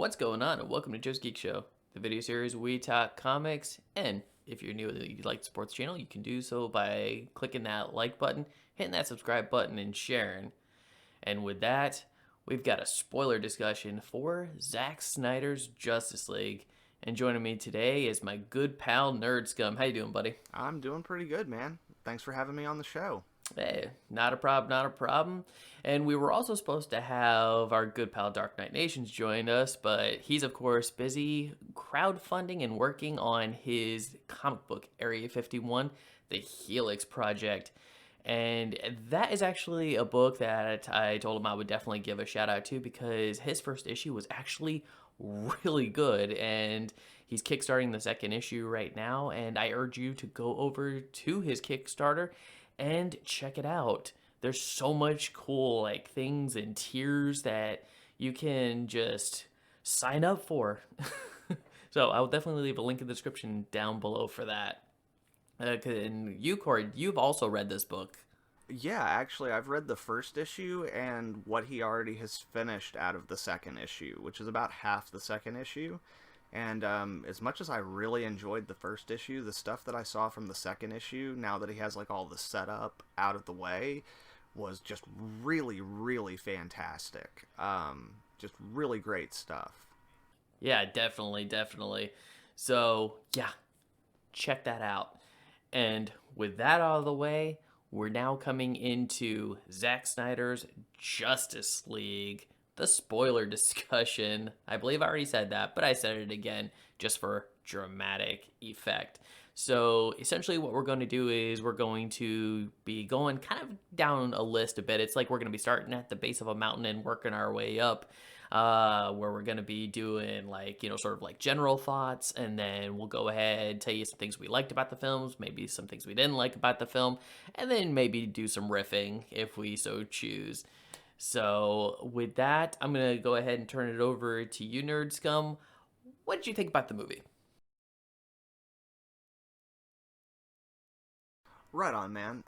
What's going on, and welcome to Joe's Geek Show, the video series where we talk comics. And if you're new and you like the sports channel, you can do so by clicking that like button, hitting that subscribe button, and sharing. And with that, we've got a spoiler discussion for Zack Snyder's Justice League. And joining me today is my good pal Nerdscum. How you doing, buddy? I'm doing pretty good, man. Thanks for having me on the show. Hey, not a problem, not a problem. And we were also supposed to have our good pal Dark Knight Nations join us, but he's of course busy crowdfunding and working on his comic book Area 51, the Helix project. And that is actually a book that I told him I would definitely give a shout out to because his first issue was actually really good, and he's kickstarting the second issue right now, and I urge you to go over to his Kickstarter and check it out. There's so much cool things and tiers that you can just sign up for. So I will definitely leave a link in the description down below for that. And you, Corey, you've also read this book. Yeah, actually, I've read the first issue and what he already has finished out of the second issue, which is about half the second issue. And as much as I really enjoyed the first issue, the stuff that I saw from the second issue, now that he has all the setup out of the way, was just really, really fantastic. Just really great stuff. Yeah, definitely, definitely. So, yeah, check that out. And with that out of the way, we're now coming into Zack Snyder's Justice League, the spoiler discussion. I believe I already said that, but I said it again just for dramatic effect. So essentially what we're going to do is we're going to be going kind of down a list a bit. It's like we're going to be starting at the base of a mountain and working our way up, where we're going to be doing sort of like general thoughts, and then we'll go ahead, tell you some things we liked about the films, maybe some things we didn't like about the film, and then maybe do some riffing if we so choose. So with that, I'm going to go ahead and turn it over to you, Nerd Scum. What did you think about the movie? Right on, man.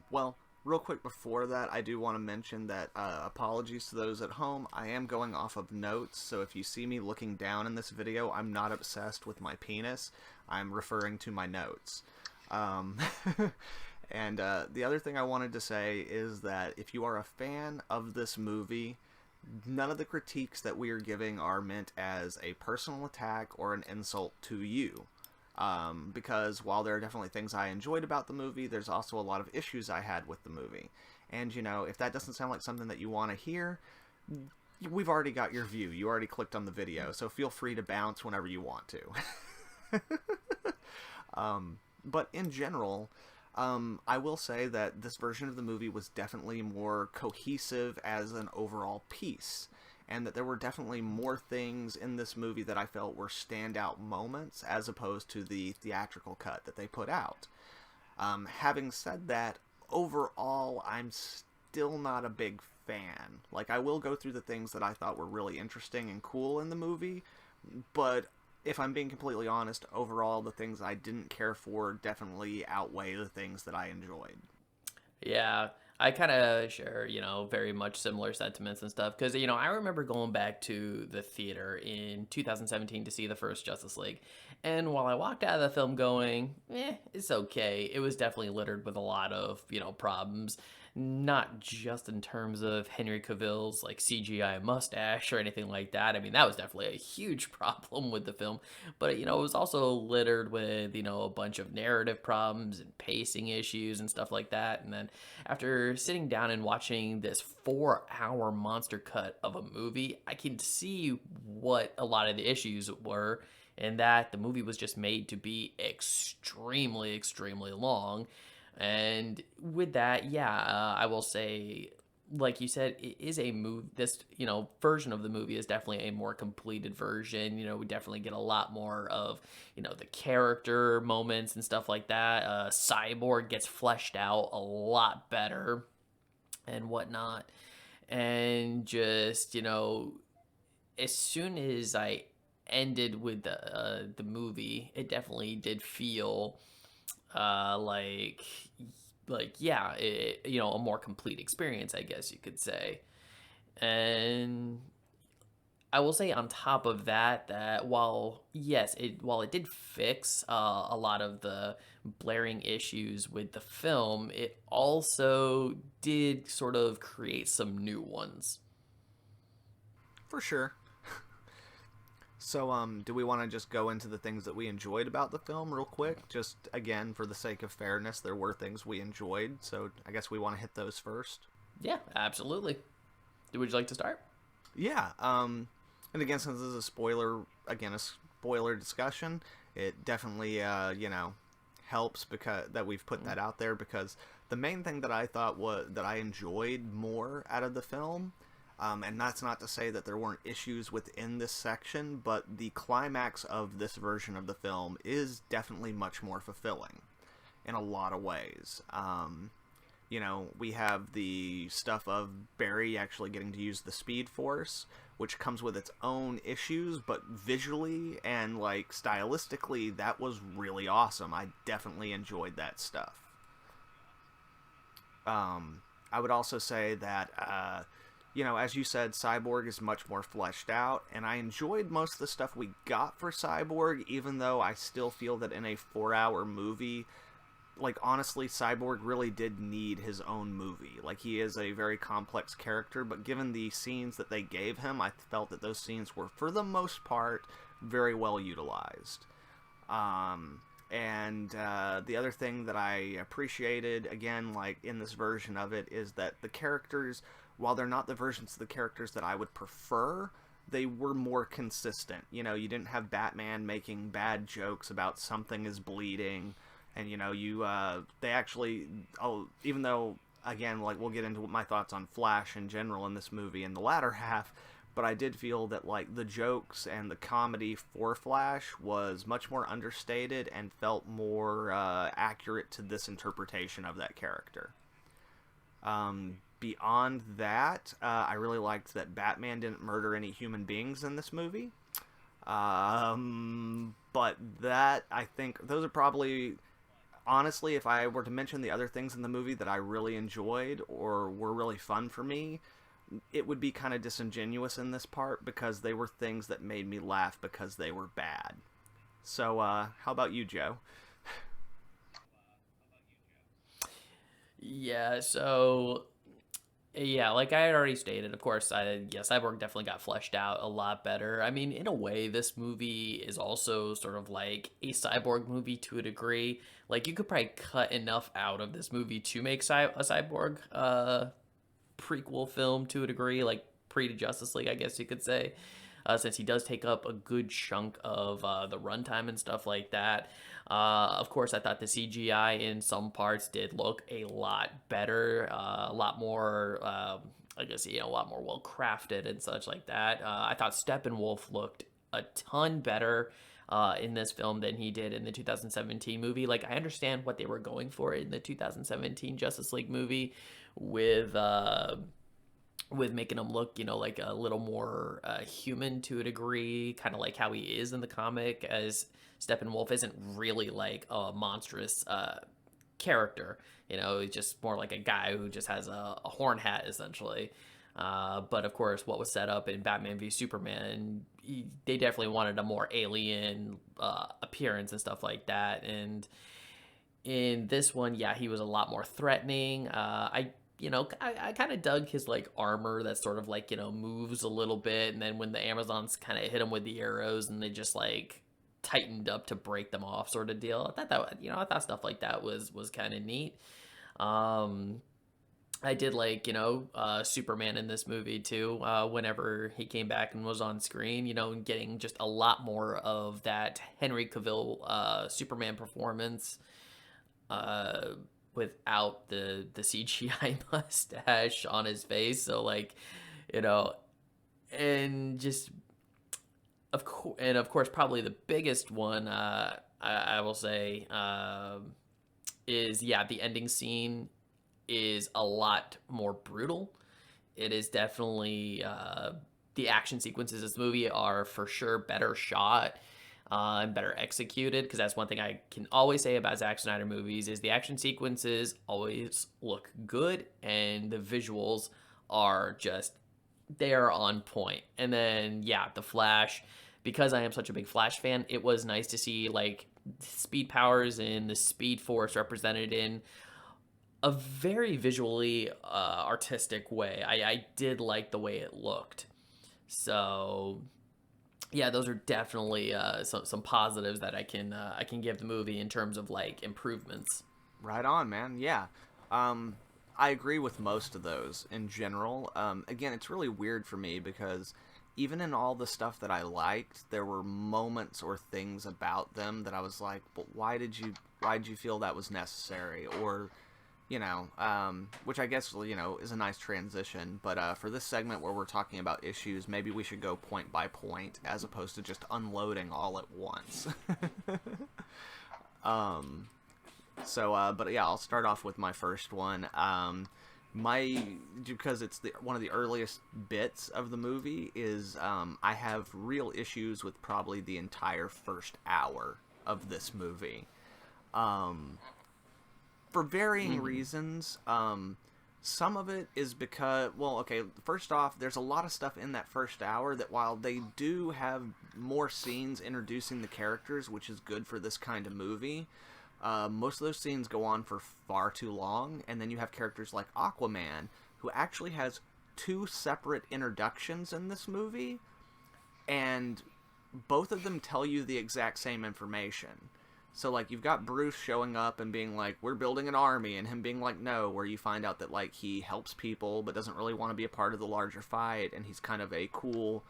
Well, real quick before that, I do want to mention that apologies to those at home. I am going off of notes, so if you see me looking down in this video, I'm not obsessed with my penis. I'm referring to my notes. Um, and the other thing I wanted to say is that if you are a fan of this movie, none of the critiques that we are giving are meant as a personal attack or an insult to you. Because while there are definitely things I enjoyed about the movie, there's also a lot of issues I had with the movie. And, if that doesn't sound like something that you want to hear, we've already got your view. You already clicked on the video, so feel free to bounce whenever you want to. But in general, I will say that this version of the movie was definitely more cohesive as an overall piece, and that there were definitely more things in this movie that I felt were standout moments as opposed to the theatrical cut that they put out. Having said that, overall, I'm still not a big fan. I will go through the things that I thought were really interesting and cool in the movie, but if I'm being completely honest, overall, the things I didn't care for definitely outweigh the things that I enjoyed. Yeah, I kind of share, very much similar sentiments and stuff. Because, I remember going back to the theater in 2017 to see the first Justice League. And while I walked out of the film going, it's okay, it was definitely littered with a lot of, problems. Not just in terms of Henry Cavill's CGI mustache or anything like that. I mean, that was definitely a huge problem with the film. But, it was also littered with, a bunch of narrative problems and pacing issues and stuff like that. And then after sitting down and watching this 4-hour monster cut of a movie, I can see what a lot of the issues were, and that the movie was just made to be extremely, extremely long. And with that, yeah, I will say, like you said, it is a move. This, version of the movie is definitely a more completed version. We definitely get a lot more of, the character moments and stuff like that. Cyborg gets fleshed out a lot better and whatnot. And just, as soon as I ended with the movie, it definitely did feel uh like yeah, a more complete experience, I guess you could say. And I will say on top of that, that while yes, while it did fix a lot of the blaring issues with the film, it also did sort of create some new ones. For sure. So, do we want to just go into the things that we enjoyed about the film real quick? Just, again, for the sake of fairness, there were things we enjoyed, so I guess we want to hit those first. Yeah, absolutely. Would you like to start? Yeah, and again, since this is a spoiler discussion, it definitely, helps because that we've put that out there, because the main thing that I thought was that I enjoyed more out of the film, and that's not to say that there weren't issues within this section, but the climax of this version of the film is definitely much more fulfilling in a lot of ways. We have the stuff of Barry actually getting to use the Speed Force, which comes with its own issues, but visually and like stylistically, that was really awesome. I definitely enjoyed that stuff. I would also say that, as you said, Cyborg is much more fleshed out, and I enjoyed most of the stuff we got for Cyborg, even though I still feel that in a 4-hour movie, like, honestly, Cyborg really did need his own movie. Like, he is a very complex character, but given the scenes that they gave him, I felt that those scenes were, for the most part, very well utilized. The other thing that I appreciated, again, like, in this version of it, is that the characters, while they're not the versions of the characters that I would prefer, they were more consistent. You didn't have Batman making bad jokes about something is bleeding, and they actually, even though, again, like, we'll get into my thoughts on Flash in general in this movie in the latter half, but I did feel that, like, the jokes and the comedy for Flash was much more understated and felt more accurate to this interpretation of that character. Beyond that, I really liked that Batman didn't murder any human beings in this movie. But that, I think, those are probably, honestly, if I were to mention the other things in the movie that I really enjoyed or were really fun for me, it would be kind of disingenuous in this part, because they were things that made me laugh because they were bad. So, how about you, Joe? Yeah, so yeah, like I had already stated, of course, Cyborg definitely got fleshed out a lot better. I mean, in a way, this movie is also sort of like a Cyborg movie to a degree. Like, you could probably cut enough out of this movie to make a Cyborg prequel film to a degree, like pre to Justice League, I guess you could say, since he does take up a good chunk of the runtime and stuff like that. Of course, I thought the CGI in some parts did look a lot better, a lot more, I guess, a lot more well crafted and such like that. I thought Steppenwolf looked a ton better in this film than he did in the 2017 movie. Like, I understand what they were going for in the 2017 Justice League movie with making him look, like a little more human to a degree, kind of like how he is in the comic, as Steppenwolf isn't really like a monstrous character. He's just more like a guy who just has a horn hat, essentially. But of course, what was set up in Batman v Superman, they definitely wanted a more alien appearance and stuff like that. And in this one, yeah, he was a lot more threatening. I kind of dug his like armor that sort of like, moves a little bit. And then when the Amazons kind of hit him with the arrows and they just like tightened up to break them off, sort of deal. I thought stuff like that was kind of neat. I did like, Superman in this movie too, whenever he came back and was on screen, and getting just a lot more of that Henry Cavill Superman performance without the CGI mustache on his face. So like, and just of course probably the biggest one I will say is, yeah, the ending scene is a lot more brutal. It is definitely the action sequences in this movie are for sure better shot and better executed, because that's one thing I can always say about Zack Snyder movies is the action sequences always look good and the visuals are just they are on point. And then, yeah, the Flash, because I am such a big Flash fan, it was nice to see like speed powers and the Speed Force represented in a very visually artistic way. I did like the way it looked. So yeah, those are definitely some positives that I can give the movie in terms of like improvements. Right on, man. Yeah. I agree with most of those in general. Again, it's really weird for me because even in all the stuff that I liked, there were moments or things about them that I was like, but why did you feel that was necessary? Or, which I guess, is a nice transition. But for this segment where we're talking about issues, maybe we should go point by point as opposed to just unloading all at once. But yeah, I'll start off with my first one. Because it's one of the earliest bits of the movie is I have real issues with probably the entire first hour of this movie. For varying reasons. Some of it is because, well, okay, first off, there's a lot of stuff in that first hour that while they do have more scenes introducing the characters, which is good for this kind of movie, most of those scenes go on for far too long, and then you have characters like Aquaman, who actually has 2 separate introductions in this movie, and both of them tell you the exact same information. So, like, you've got Bruce showing up and being like, we're building an army, and him being like, no, where you find out that, like, he helps people but doesn't really want to be a part of the larger fight, and he's kind of a cool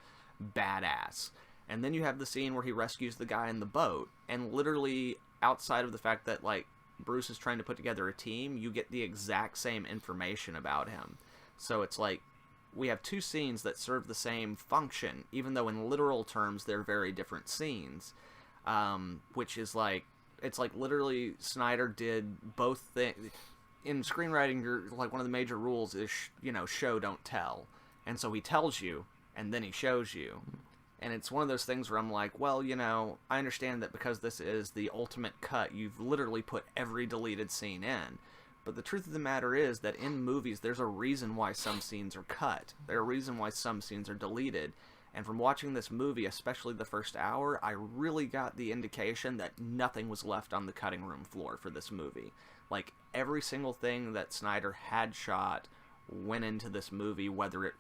badass. And then you have the scene where he rescues the guy in the boat, and literally, outside of the fact that, like, Bruce is trying to put together a team, you get the exact same information about him. So it's like, we have 2 scenes that serve the same function, even though in literal terms they're very different scenes. Which is like, it's like literally Snyder did both things. In screenwriting, like, one of the major rules is, show, don't tell. And so he tells you, and then he shows you. And it's one of those things where I'm like, well, I understand that because this is the ultimate cut, you've literally put every deleted scene in. But the truth of the matter is that in movies, there's a reason why some scenes are cut. There's a reason why some scenes are deleted. And from watching this movie, especially the first hour, I really got the indication that nothing was left on the cutting room floor for this movie. Like, every single thing that Snyder had shot went into this movie, whether it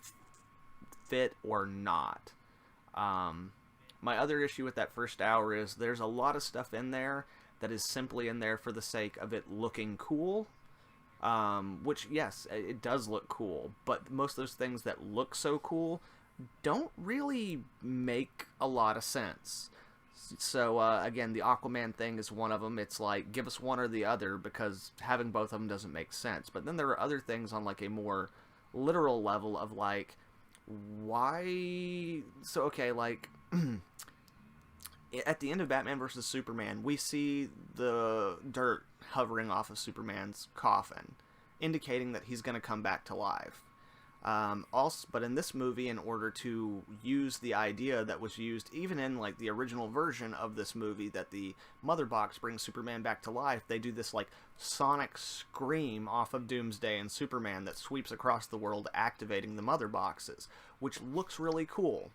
fit or not. My other issue with that first hour is there's a lot of stuff in there that is simply in there for the sake of it looking cool. Which, yes, it does look cool, but most of those things that look so cool don't really make a lot of sense. So, again, the Aquaman thing is one of them. It's like, give us one or the other, because having both of them doesn't make sense. But then there are other things on, like, a more literal level of, like, why... So, okay, like, at the end of Batman vs. Superman, we see the dirt hovering off of Superman's coffin, indicating that he's going to come back to life. But in this movie, in order to use the idea that was used even in, like, the original version of this movie, that the Mother Box brings Superman back to life, they do this, like, sonic scream off of Doomsday and Superman that sweeps across the world, activating the Mother Boxes, which looks really cool.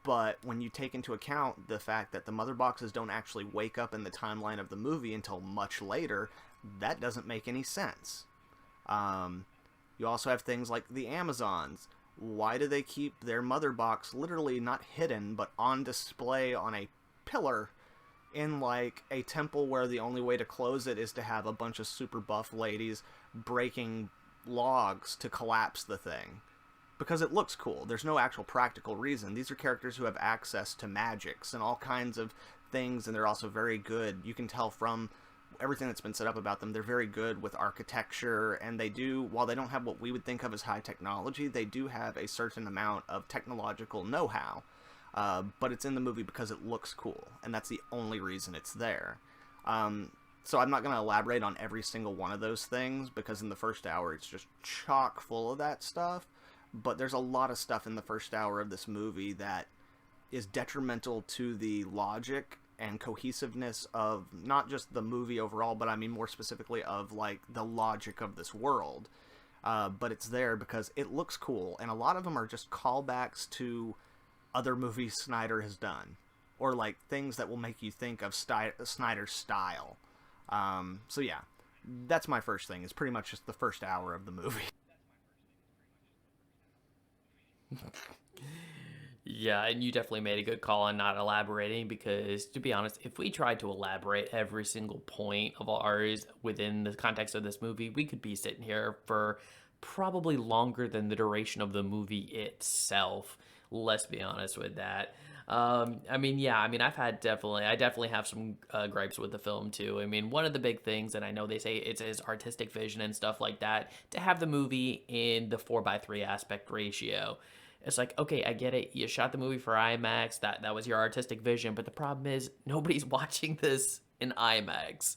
But when you take into account the fact that the Mother Boxes don't actually wake up in the timeline of the movie until much later, that doesn't make any sense. You also have things like the Amazons. Why do they keep their Mother Box literally not hidden, but on display on a pillar in, like, a temple where the only way to close it is to have a bunch of super buff ladies breaking logs to collapse the thing? Because it looks cool. There's no actual practical reason. These are characters who have access to magics and all kinds of things, and they're also very good. You can tell from everything that's been set up about them, they're very good with architecture, and they do, while they don't have what we would think of as high technology, they do have a certain amount of technological know-how. But it's in the movie because it looks cool, and that's the only reason it's there. So I'm not going to elaborate on every single one of those things, because in the first hour it's just chock full of that stuff, but there's a lot of stuff in the first hour of this movie that is detrimental to the logic and cohesiveness of not just the movie overall, but I mean more specifically of, like, the logic of this world. but it's there because it looks cool, and a lot of them are just callbacks to other movies Snyder has done, or like things that will make you think of Snyder's style. So yeah, that's my first thing. Is pretty much just the first hour of the movie. Yeah, and you definitely made a good call on not elaborating because, to be honest, if we tried to elaborate every single point of ours within the context of this movie, we could be sitting here for probably longer than the duration of the movie itself. Let's be honest with that. I mean, yeah, I mean, I definitely have some gripes with the film too. I mean, one of the big things, and I know they say it's his artistic vision and stuff like that, to have the movie in the 4:3 aspect ratio. It's like, okay, I get it. You shot the movie for IMAX. That was your artistic vision. But the problem is nobody's watching this in IMAX.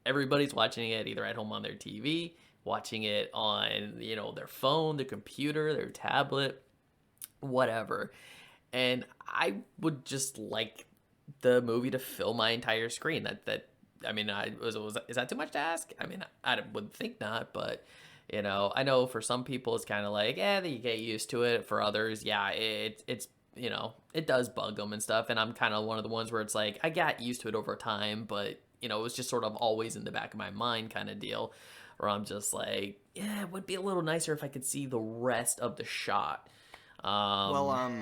Everybody's watching it either at home on their TV, watching it on, their phone, their computer, their tablet, whatever. And I would just like the movie to fill my entire screen. I mean, is that too much to ask? I mean, I would think not, but I know for some people it's kind of like, you get used to it. For others, yeah, it's it does bug them and stuff. And I'm kind of one of the ones where it's like I got used to it over time, but it was just sort of always in the back of my mind kind of deal, where I'm just like, yeah, it would be a little nicer if I could see the rest of the shot. Well,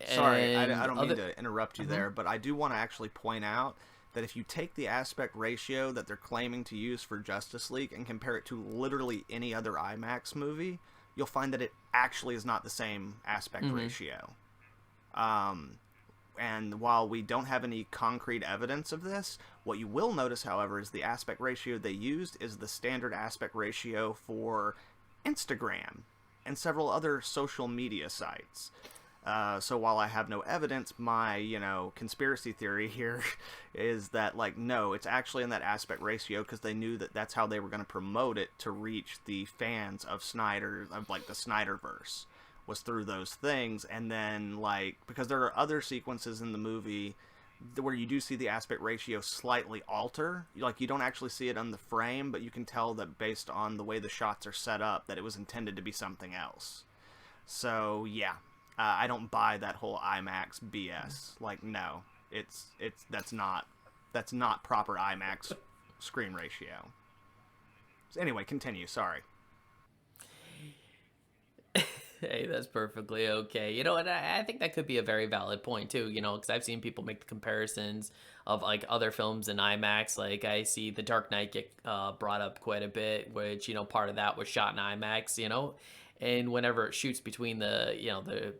sorry, I And don't mean other, to interrupt you Mhm. there, but I do want to actually point out that if you take the aspect ratio that they're claiming to use for Justice League and compare it to literally any other IMAX movie, you'll find that it actually is not the same aspect ratio. And while we don't have any concrete evidence of this, what you will notice, however, is the aspect ratio they used is the standard aspect ratio for Instagram and several other social media sites. So while I have no evidence, my, conspiracy theory here is that, like, no, it's actually in that aspect ratio because they knew that that's how they were going to promote it to reach the fans of like, the Snyderverse, was through those things. And then, like, because there are other sequences in the movie where you do see the aspect ratio slightly alter. Like, you don't actually see it on the frame, but you can tell that based on the way the shots are set up that it was intended to be something else. So, yeah. I don't buy that whole IMAX BS. Like, no, that's not proper IMAX screen ratio. So anyway, continue. Sorry. Hey, that's perfectly okay. And I think that could be a very valid point too, because I've seen people make the comparisons of like other films in IMAX. Like I see The Dark Knight get brought up quite a bit, which, part of that was shot in IMAX, and whenever it shoots between the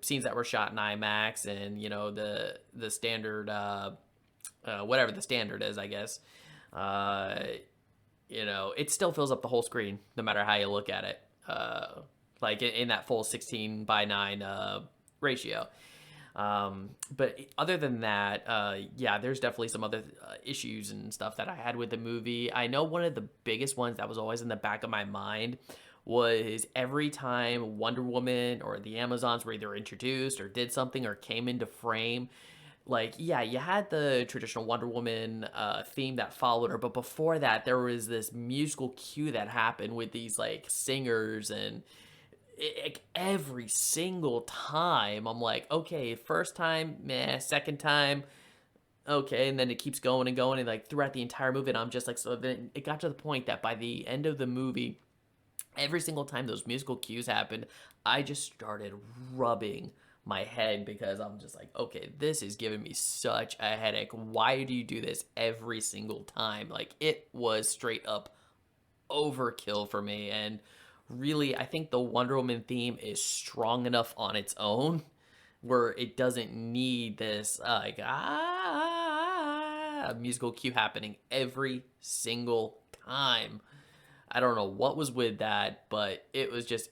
scenes that were shot in IMAX and, the standard, whatever the standard is, I guess, uh, it still fills up the whole screen no matter how you look at it. Like in that full 16:9 ratio. But other than that, yeah, there's definitely some other issues and stuff that I had with the movie. I know one of the biggest ones that was always in the back of my mind was every time Wonder Woman or the Amazons were either introduced or did something or came into frame. Like, yeah, you had the traditional Wonder Woman theme that followed her, but before that, there was this musical cue that happened with these like singers, and every single time I'm like, okay, first time, meh, second time, okay, and then it keeps going and going, and like throughout the entire movie, and I'm just like, so then it got to the point that by the end of the movie, every single time those musical cues happened, I just started rubbing my head because I'm just like, okay, this is giving me such a headache. Why do you do this every single time? Like, it was straight up overkill for me. And really, I think the Wonder Woman theme is strong enough on its own where it doesn't need this like musical cue happening every single time. I don't know what was with that, but it was just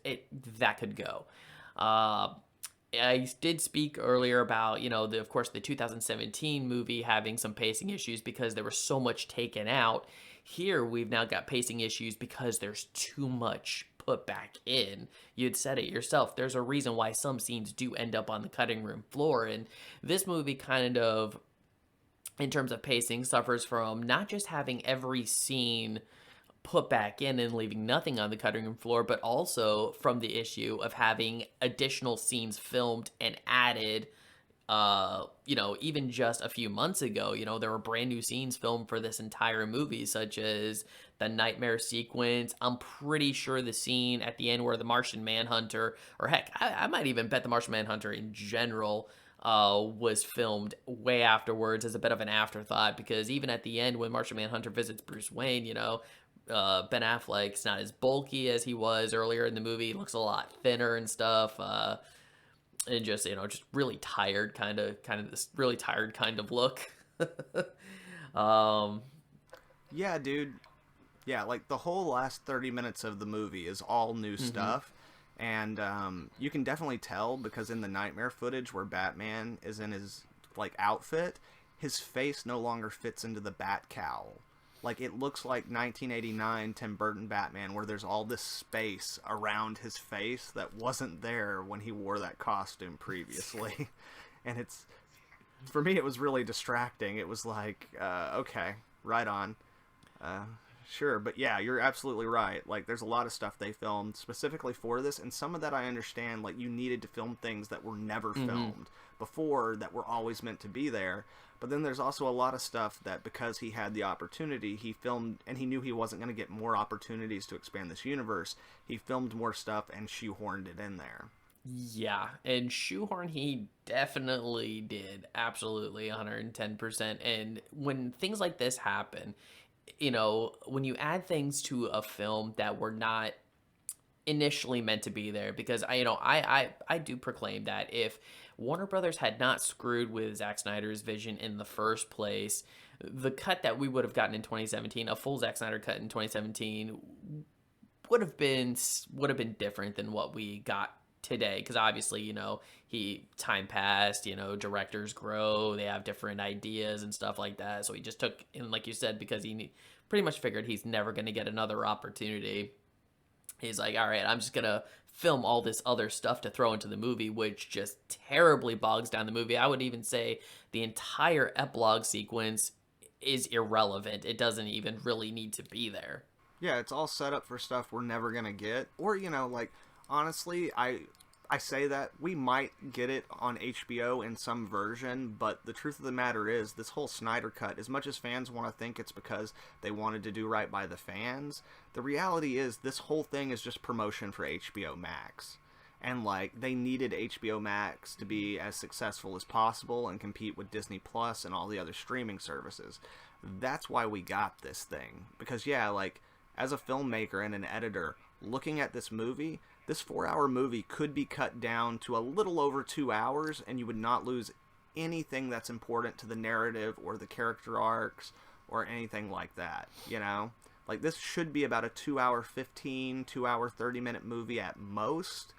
that could go. Uh, I did speak earlier about, of course, the 2017 movie having some pacing issues because there was so much taken out. Here, we've now got pacing issues because there's too much put back in. You had said it yourself. There's a reason why some scenes do end up on the cutting room floor. And this movie kind of, in terms of pacing, suffers from not just having every scene put back in and leaving nothing on the cutting room floor, but also from the issue of having additional scenes filmed and added. Even just a few months ago, there were brand new scenes filmed for this entire movie, such as the nightmare sequence. I'm pretty sure the scene at the end where the Martian Manhunter, or heck, I might even bet the Martian Manhunter in general, was filmed way afterwards as a bit of an afterthought, because even at the end when Martian Manhunter visits Bruce Wayne, Ben Affleck's not as bulky as he was earlier in the movie. He looks a lot thinner and stuff. And just really tired, kind of this really tired kind of look. um, Yeah, dude. Yeah, like the whole last 30 minutes of the movie is all new stuff. And you can definitely tell because in the nightmare footage where Batman is in his like outfit, his face no longer fits into the bat cowl. Like it looks like 1989 Tim Burton Batman where there's all this space around his face that wasn't there when he wore that costume previously. And it's, for me, it was really distracting. It was like, okay, right on. Sure, but yeah, you're absolutely right. Like, there's a lot of stuff they filmed specifically for this, and some of that I understand, like, you needed to film things that were never filmed before that were always meant to be there. But then there's also a lot of stuff that, because he had the opportunity, he filmed, and he knew he wasn't going to get more opportunities to expand this universe, he filmed more stuff and shoehorned it in there. yeah, and shoehorn he definitely did, absolutely 110%. And when things like this happen, when you add things to a film that were not initially meant to be there, because I do proclaim that if Warner Brothers had not screwed with Zack Snyder's vision in the first place, the cut that we would have gotten in 2017, a full Zack Snyder cut in 2017, would have been different than what we got today, because obviously time passed, directors grow, they have different ideas and stuff like that, so he just took, and like you said, because he pretty much figured he's never going to get another opportunity, he's like, all right, I'm just going to film all this other stuff to throw into the movie, which just terribly bogs down the movie. I would even say the entire epilogue sequence is irrelevant. It doesn't even really need to be there. Yeah, it's all set up for stuff we're never gonna get. Or, like, honestly, I say that we might get it on HBO in some version, but the truth of the matter is, this whole Snyder Cut, as much as fans want to think it's because they wanted to do right by the fans, the reality is this whole thing is just promotion for HBO Max. And, like, they needed HBO Max to be as successful as possible and compete with Disney Plus and all the other streaming services. That's why we got this thing. Because, yeah, like, as a filmmaker and an editor, looking at this movie, this 4-hour movie could be cut down to a little over 2 hours, and you would not lose anything that's important to the narrative or the character arcs or anything like that, Like, this should be about a 2-hour 15, 2-hour 30-minute movie at most.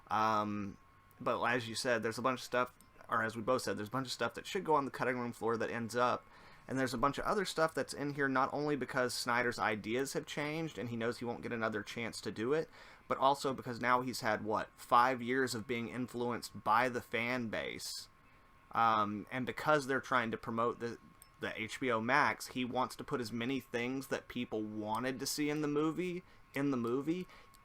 But as you said, there's a bunch of stuff, or as we both said, there's a bunch of stuff that should go on the cutting room floor that ends up. And there's a bunch of other stuff that's in here not only because Snyder's ideas have changed and he knows he won't get another chance to do it, but also because now he's had, 5 years of being influenced by the fan base. And because they're trying to promote the HBO Max, he wants to put as many things that people wanted to see in the movie,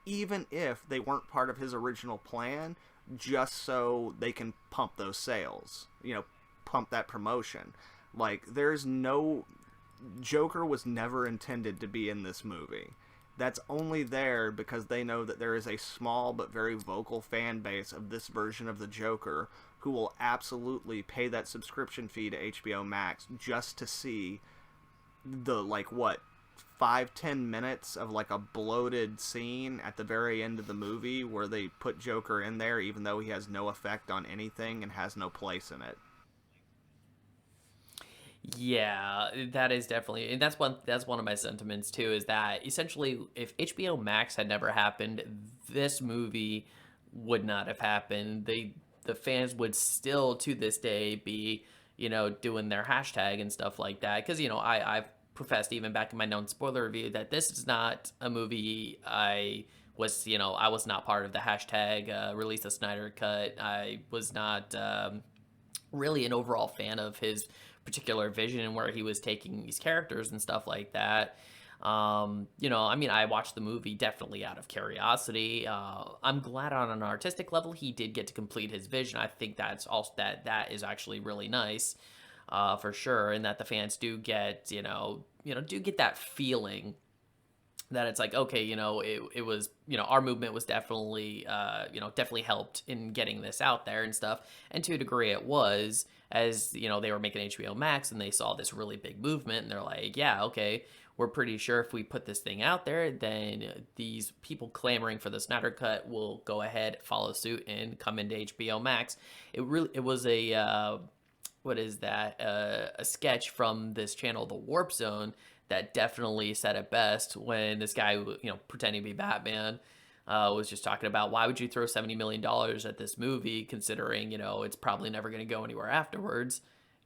even if they weren't part of his original plan, just so they can pump those sales, pump that promotion. Like, Joker was never intended to be in this movie. That's only there because they know that there is a small but very vocal fan base of this version of the Joker who will absolutely pay that subscription fee to HBO Max just to see the, 5-10 minutes of, a bloated scene at the very end of the movie where they put Joker in there even though he has no effect on anything and has no place in it. Yeah, that is definitely, and that's one of my sentiments too, is that essentially if HBO Max had never happened, this movie would not have happened. The fans would still to this day be, doing their hashtag and stuff like that, because I've professed even back in my known spoiler review that this is not a movie I was not part of the hashtag release the Snyder cut. I was not really an overall fan of his particular vision and where he was taking these characters and stuff like that. I mean, I watched the movie definitely out of curiosity. I'm glad on an artistic level he did get to complete his vision. I think that's also that is actually really nice, for sure, and that the fans do get, do get that feeling that it's like, okay, it was, our movement was definitely, definitely helped in getting this out there and stuff. And to a degree it was, as, they were making HBO Max and they saw this really big movement and they're like, yeah, okay, we're pretty sure if we put this thing out there, then these people clamoring for the Snyder Cut will go ahead, follow suit, and come into HBO Max. It was what is that? A sketch from this channel, The Warp Zone, that definitely said it best when this guy, pretending to be Batman, was just talking about why would you throw $70 million at this movie considering, it's probably never going to go anywhere afterwards.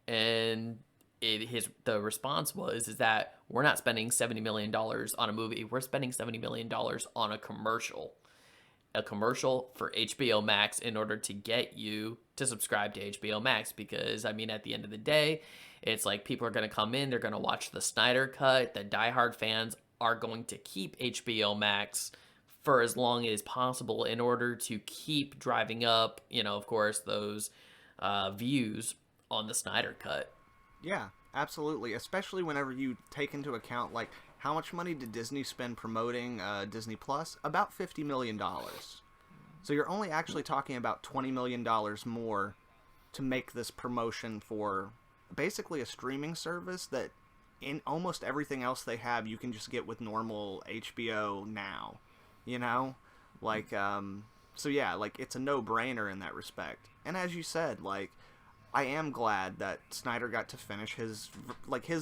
And the response is that we're not spending $70 million on a movie. We're spending $70 million on a commercial for HBO Max in order to get you to subscribe to HBO Max, because I mean, at the end of the day, it's like people are going to come in, they're going to watch the Snyder Cut. The diehard fans are going to keep HBO Max for as long as possible in order to keep driving up, of course, those views on the Snyder Cut. Yeah, absolutely. Especially whenever you take into account, like, how much money did Disney spend promoting Disney Plus? About $50 million. So you're only actually talking about $20 million more to make this promotion for basically a streaming service that in almost everything else they have you can just get with normal HBO now, like so yeah, like, it's a no-brainer in that respect. And as you said, like, I am glad that Snyder got to finish his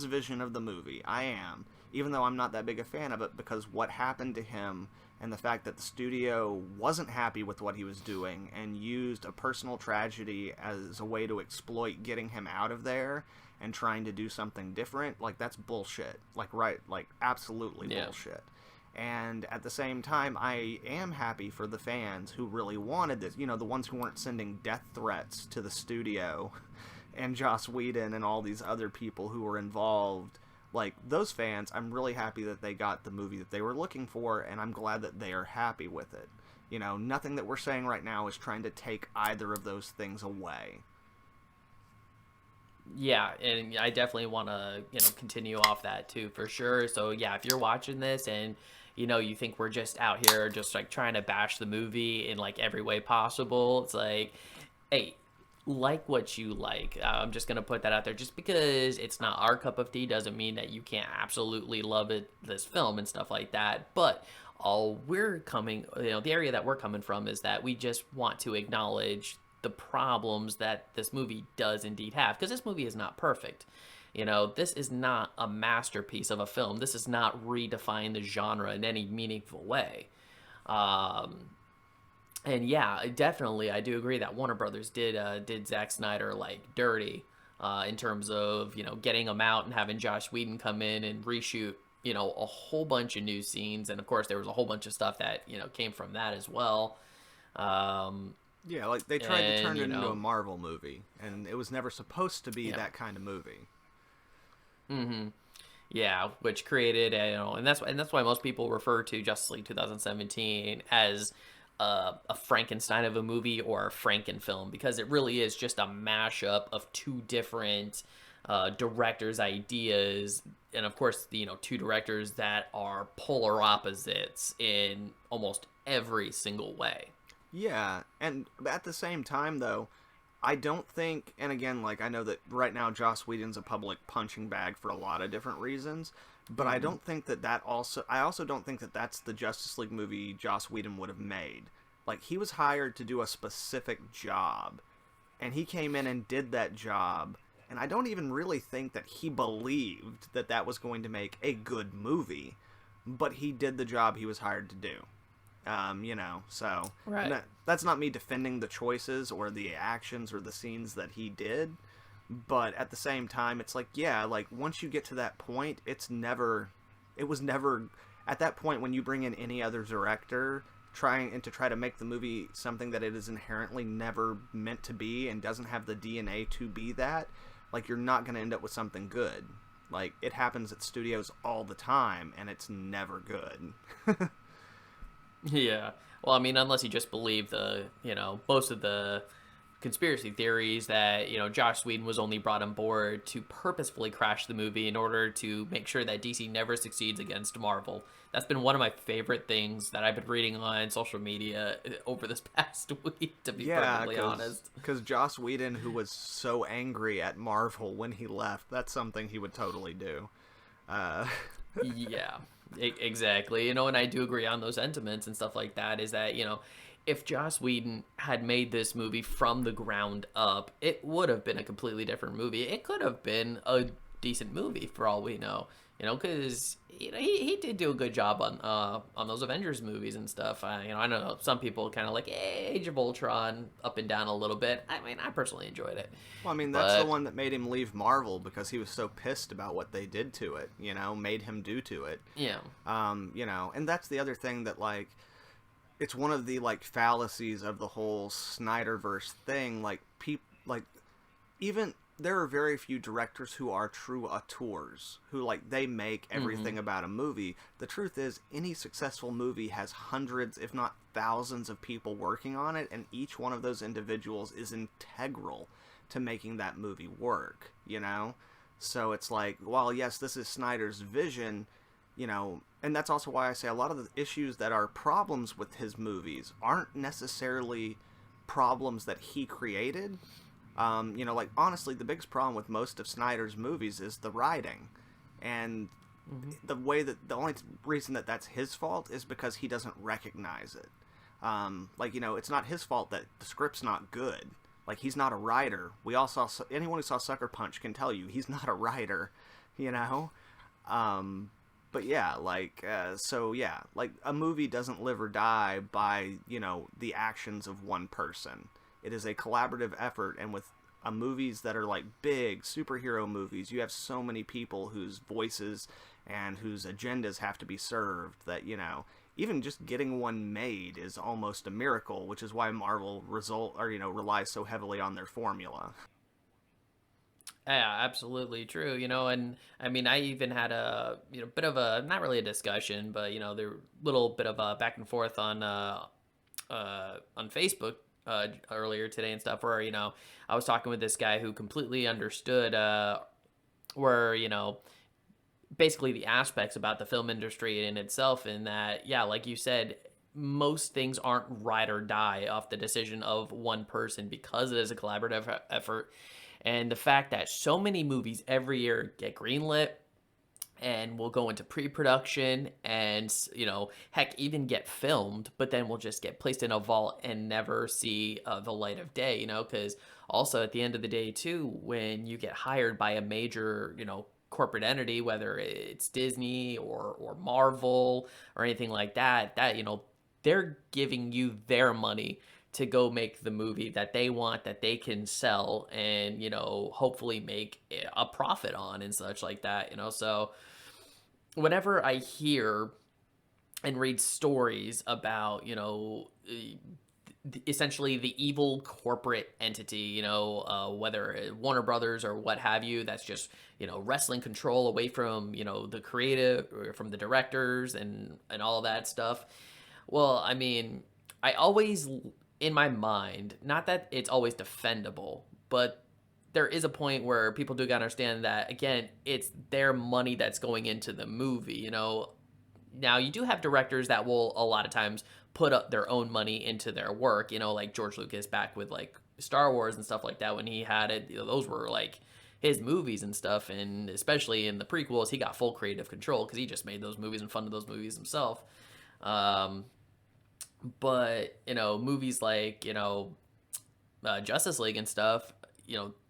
vision of the movie. I am, even though I'm not that big a fan of it, because what happened to him and the fact that the studio wasn't happy with what he was doing and used a personal tragedy as a way to exploit getting him out of there and trying to do something different, like, that's bullshit. Absolutely bullshit. And at the same time, I am happy for the fans who really wanted this, the ones who weren't sending death threats to the studio and Joss Whedon and all these other people who were involved. Like, those fans, I'm really happy that they got the movie that they were looking for, and I'm glad that they are happy with it. Nothing that we're saying right now is trying to take either of those things away. Yeah, and I definitely want to, continue off that too, for sure. So yeah, if you're watching this and, you think we're just out here just like trying to bash the movie in like every way possible, it's like, hey, like what you like. I'm just gonna put that out there. Just because it's not our cup of tea doesn't mean that you can't absolutely love this film and stuff like that. But all we're coming, the area that we're coming from is that we just want to acknowledge the problems that this movie does indeed have, because this movie is not perfect. This is not a masterpiece of a film. This is not redefine the genre in any meaningful way. And yeah, definitely, I do agree that Warner Brothers did Zack Snyder like dirty, in terms of getting him out and having Joss Whedon come in and reshoot a whole bunch of new scenes, and of course there was a whole bunch of stuff that came from that as well. Yeah, like, they tried to turn it into a Marvel movie, and it was never supposed to be that kind of movie. Mm-hmm. Yeah, which created and that's why most people refer to Justice League 2017 as a Frankenstein of a movie or a Frankenfilm, because it really is just a mashup of two different directors' ideas, and of course, two directors that are polar opposites in almost every single way. Yeah, and at the same time, though, I don't think, and again, like, I know that right now Joss Whedon's a public punching bag for a lot of different reasons, but I don't think I also don't think that that's the Justice League movie Joss Whedon would have made. Like, he was hired to do a specific job, and he came in and did that job, and I don't even really think that he believed that that was going to make a good movie, but he did the job he was hired to do. So right. That's not me defending the choices or the actions or the scenes that he did, but at the same time, it's like, yeah, like, once you get to that point, it was never, at that point, when you bring in any other director try to make the movie something that it is inherently never meant to be and doesn't have the DNA to be that, like, you're not going to end up with something good. Like, it happens at studios all the time, and it's never good. Yeah. Well, I mean, unless you just believe the, most of the conspiracy theories that, Josh Whedon was only brought on board to purposefully crash the movie in order to make sure that DC never succeeds against Marvel. That's been one of my favorite things that I've been reading on social media over this past week, to be Yeah, perfectly honest. because Joss Whedon, who was so angry at Marvel when he left, that's something he would totally do. Uh, Yeah, exactly. And I do agree on those sentiments and stuff like that. Is that if Joss Whedon had made this movie from the ground up, it would have been a completely different movie. It could have been a decent movie for all we know. Because he did do a good job on those Avengers movies and stuff. I know some people kind of like Age of Ultron up and down a little bit. I mean, I personally enjoyed it. well, I mean, that's the But one that made him leave Marvel because he was so pissed about what they did to it, made him do to it. yeah, And that's the other thing that, like, it's one of the, like, fallacies of the whole Snyderverse thing. Like, even there are very few directors who are true auteurs, who, like, they make everything about a movie. The truth is, any successful movie has hundreds, if not thousands, of people working on it, and each one of those individuals is integral to making that movie work, So it's like, while, yes, this is Snyder's vision, and that's also why I say a lot of the issues that are problems with his movies aren't necessarily problems that he created. Like, honestly, the biggest problem with most of Snyder's movies is the writing. And the only reason that that's his fault is because he doesn't recognize it. It's not his fault that the script's not good. Like, he's not a writer. Anyone who saw Sucker Punch can tell you he's not a writer, But yeah, a movie doesn't live or die by, the actions of one person. It is a collaborative effort, and with movies that are like big superhero movies, you have so many people whose voices and whose agendas have to be served that, even just getting one made is almost a miracle, which is why Marvel relies so heavily on their formula. Yeah, absolutely true. And I mean, I even had a bit of a not really a discussion, but there little bit of a back and forth on Facebook earlier today and stuff, where I was talking with this guy who completely understood where basically the aspects about the film industry in itself, in that, yeah, like you said, most things aren't ride or die off the decision of one person, because it is a collaborative effort. And the fact that so many movies every year get greenlit and will go into pre-production and, heck, even get filmed, but then will just get placed in a vault and never see the light of day, because also at the end of the day too, when you get hired by a major, corporate entity, whether it's Disney or Marvel or anything like that, they're giving you their money to go make the movie that they want, that they can sell and, hopefully make a profit on and such like that, So whenever I hear and read stories about, essentially the evil corporate entity, whether Warner Brothers or what have you, that's just, wrestling control away from, the creative, or from the directors and all of that stuff. Well, I mean, I always, in my mind, not that it's always defendable, but there is a point where people do gotta understand that, again, it's their money that's going into the movie, Now, you do have directors that will, a lot of times, put up their own money into their work, like George Lucas back with, like, Star Wars and stuff like that. When he had it, those were, like, his movies and stuff, and especially in the prequels, he got full creative control because he just made those movies and funded those movies himself. But, movies like, Justice League and stuff,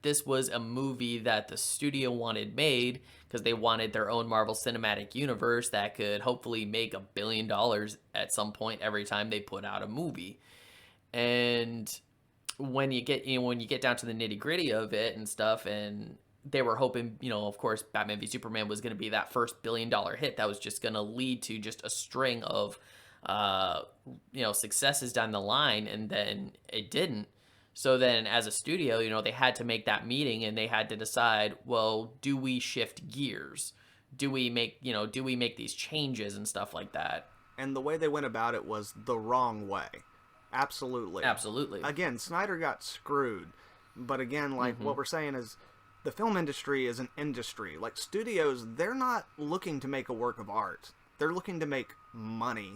this was a movie that the studio wanted made because they wanted their own Marvel Cinematic Universe that could hopefully make $1 billion at some point every time they put out a movie. And when you get down to the nitty gritty of it and stuff, and they were hoping, of course, Batman v Superman was going to be that first $1 billion hit that was just going to lead to just a string of successes down the line, and then it didn't. So then as a studio, they had to make that meeting and they had to decide, well, do we shift gears? Do we make these changes and stuff like that? And the way they went about it was the wrong way. Absolutely. Absolutely. Again, Snyder got screwed. But again, like what we're saying is the film industry is an industry. Like studios, they're not looking to make a work of art. They're looking to make money.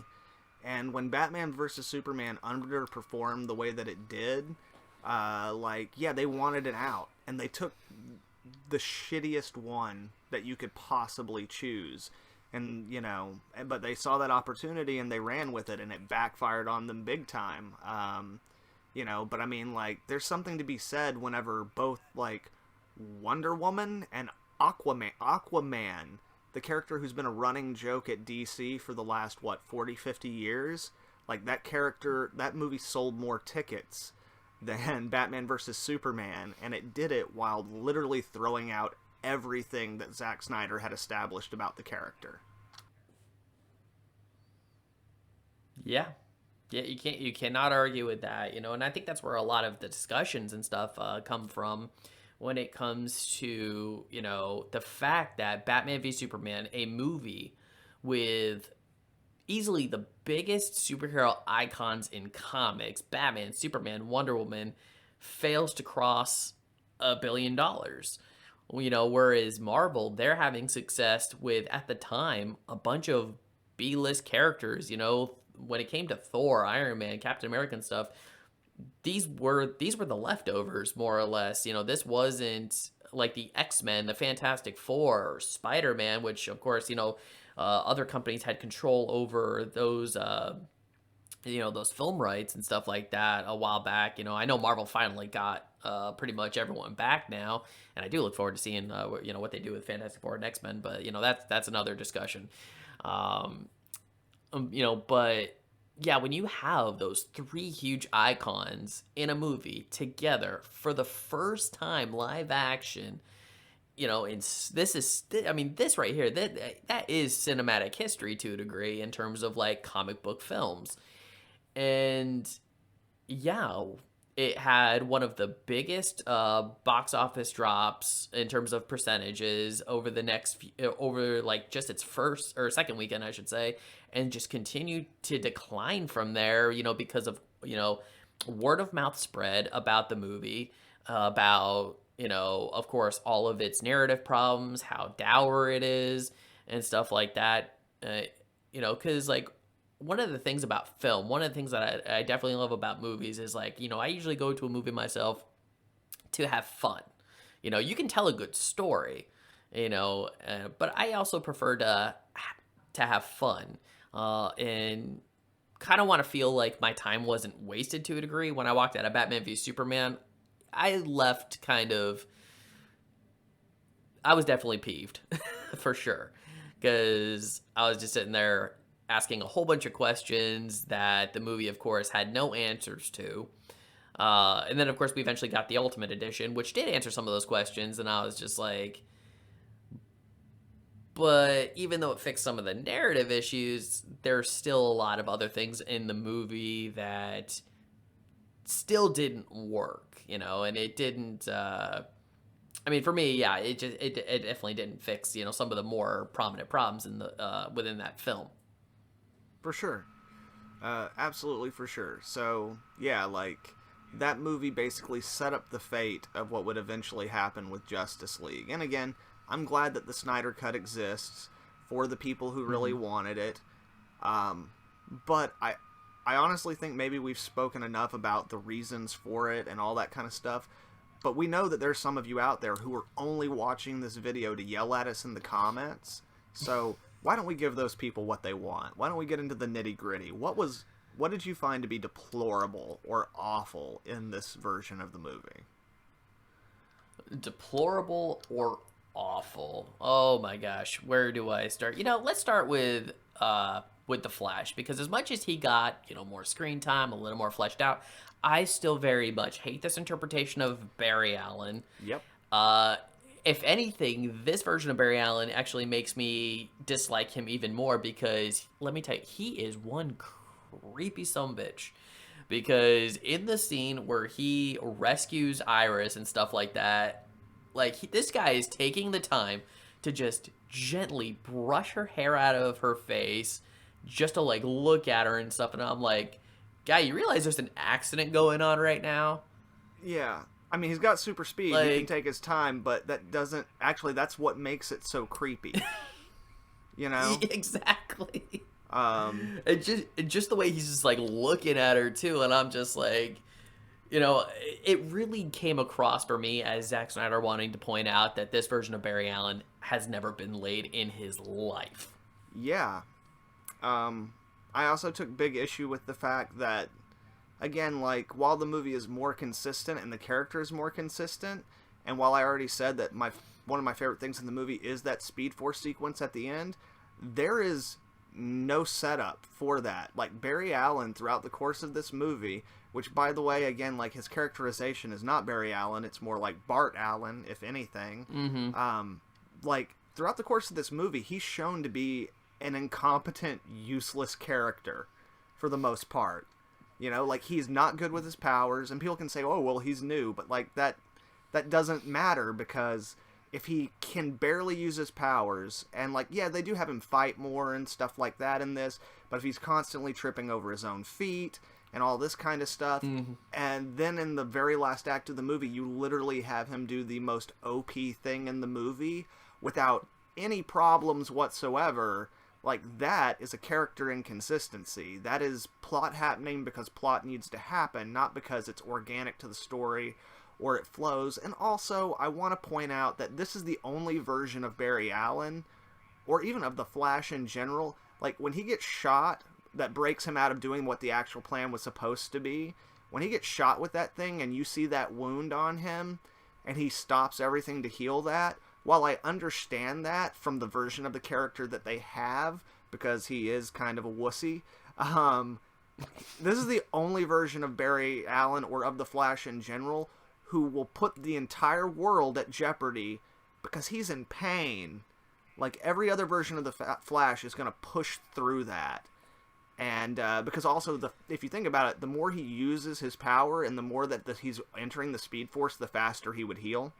And when Batman vs. Superman underperformed the way that it did, they wanted it out. And they took the shittiest one that you could possibly choose. And, but they saw that opportunity and they ran with it, and it backfired on them big time. But I mean, like, there's something to be said whenever both, like, Wonder Woman and Aquaman, the character who's been a running joke at DC for the last, 40, 50 years, like, that movie sold more tickets than Batman vs. Superman, and it did it while literally throwing out everything that Zack Snyder had established about the character. Yeah. Yeah, you cannot argue with that, and I think that's where a lot of the discussions and stuff come from when it comes to, the fact that Batman v Superman, a movie with easily the biggest superhero icons in comics, Batman, Superman, Wonder Woman, fails to cross $1 billion. Whereas Marvel, they're having success with, at the time, a bunch of B-list characters, when it came to Thor, Iron Man, Captain America and stuff, these were the leftovers, more or less. This wasn't like the X-Men, the Fantastic Four, or Spider-Man, which, of course, other companies had control over those, those film rights and stuff like that a while back. I know Marvel finally got pretty much everyone back now, and I do look forward to seeing, what they do with Fantastic Four and X-Men, but, that's another discussion. But yeah, when you have those three huge icons in a movie together for the first time live action, this right here, that is cinematic history to a degree in terms of like comic book films. And yeah, it had one of the biggest box office drops in terms of percentages over the over like just its first or second weekend, I should say, and just continued to decline from there, because of, word of mouth spread about the movie, about, of course, all of its narrative problems, how dour it is and stuff like that, because like, one of the things about film, one of the things that I definitely love about movies is like, I usually go to a movie myself to have fun. You can tell a good story, but I also prefer to have fun, and kind of want to feel like my time wasn't wasted to a degree. When I walked out of Batman v Superman, I left I was definitely peeved for sure, because I was just sitting there asking a whole bunch of questions that the movie, of course, had no answers to. And then, of course, we eventually got the Ultimate Edition, which did answer some of those questions, and I was just like... But even though it fixed some of the narrative issues, there's still a lot of other things in the movie that still didn't work, and it didn't... for me, yeah, it definitely didn't fix, some of the more prominent problems in the within that film. For sure. Absolutely for sure. So, yeah, like, that movie basically set up the fate of what would eventually happen with Justice League. And again, I'm glad that the Snydercut exists for the people who really wanted it. But I honestly think maybe we've spoken enough about the reasons for it and all that kind of stuff. But we know that there's some of you out there who are only watching this video to yell at us in the comments. So... why don't we give those people what they want? Why don't we get into the nitty-gritty? What did you find to be deplorable or awful in this version of the movie? Deplorable or awful? Oh my gosh, where do I start? Let's start with the Flash, because as much as he got, more screen time, a little more fleshed out, I still very much hate this interpretation of Barry Allen. Yep. If anything, this version of Barry Allen actually makes me dislike him even more, because let me tell you, he is one creepy sumbitch. because in the scene where he rescues Iris and stuff like that, like this guy is taking the time to just gently brush her hair out of her face just to like look at her and stuff, and I'm like, guy, you realize there's an accident going on right now? Yeah. I mean, he's got super speed. He can Like, take his time, but that doesn't... Actually, that's what makes it so creepy. You know? exactly. Um, And just the way he's just like looking at her too, and I'm just like, it really came across for me as Zack Snyder wanting to point out that this version of Barry Allen has never been laid in his life. yeah. I also took big issue with the fact that, again, like, while the movie is more consistent and the character is more consistent, and while I already said that one of my favorite things in the movie is that Speed Force sequence at the end, there is no setup for that. Like, Barry Allen, throughout the course of this movie, which, by the way, again, like, his characterization is not Barry Allen, it's more like Bart Allen, if anything. Mm-hmm. Like, throughout the course of this movie, he's shown to be an incompetent, useless character, for the most part. You know, like, he's not good with his powers, and people can say, oh, well, he's new, but, like, that doesn't matter, because if he can barely use his powers, and, like, yeah, they do have him fight more and stuff like that in this, but if he's constantly tripping over his own feet, and all this kind of stuff, and then in the very last act of the movie, you literally have him do the most OP thing in the movie, without any problems whatsoever. Like, that is a character inconsistency. That is plot happening because plot needs to happen, not because it's organic to the story or it flows. And also, I want to point out that this is the only version of Barry Allen, or even of the Flash in general, like, when he gets shot, that breaks him out of doing what the actual plan was supposed to be. When he gets shot with that thing and you see that wound on him, and he stops everything to heal that, while I understand that from the version of the character that they have, because he is kind of a wussy, this is the only version of Barry Allen, or of the Flash in general, who will put the entire world at jeopardy because he's in pain. Like, every other version of the Flash is going to push through that. And because also, if you think about it, the more he uses his power and the more that he's entering the Speed Force, the faster he would heal.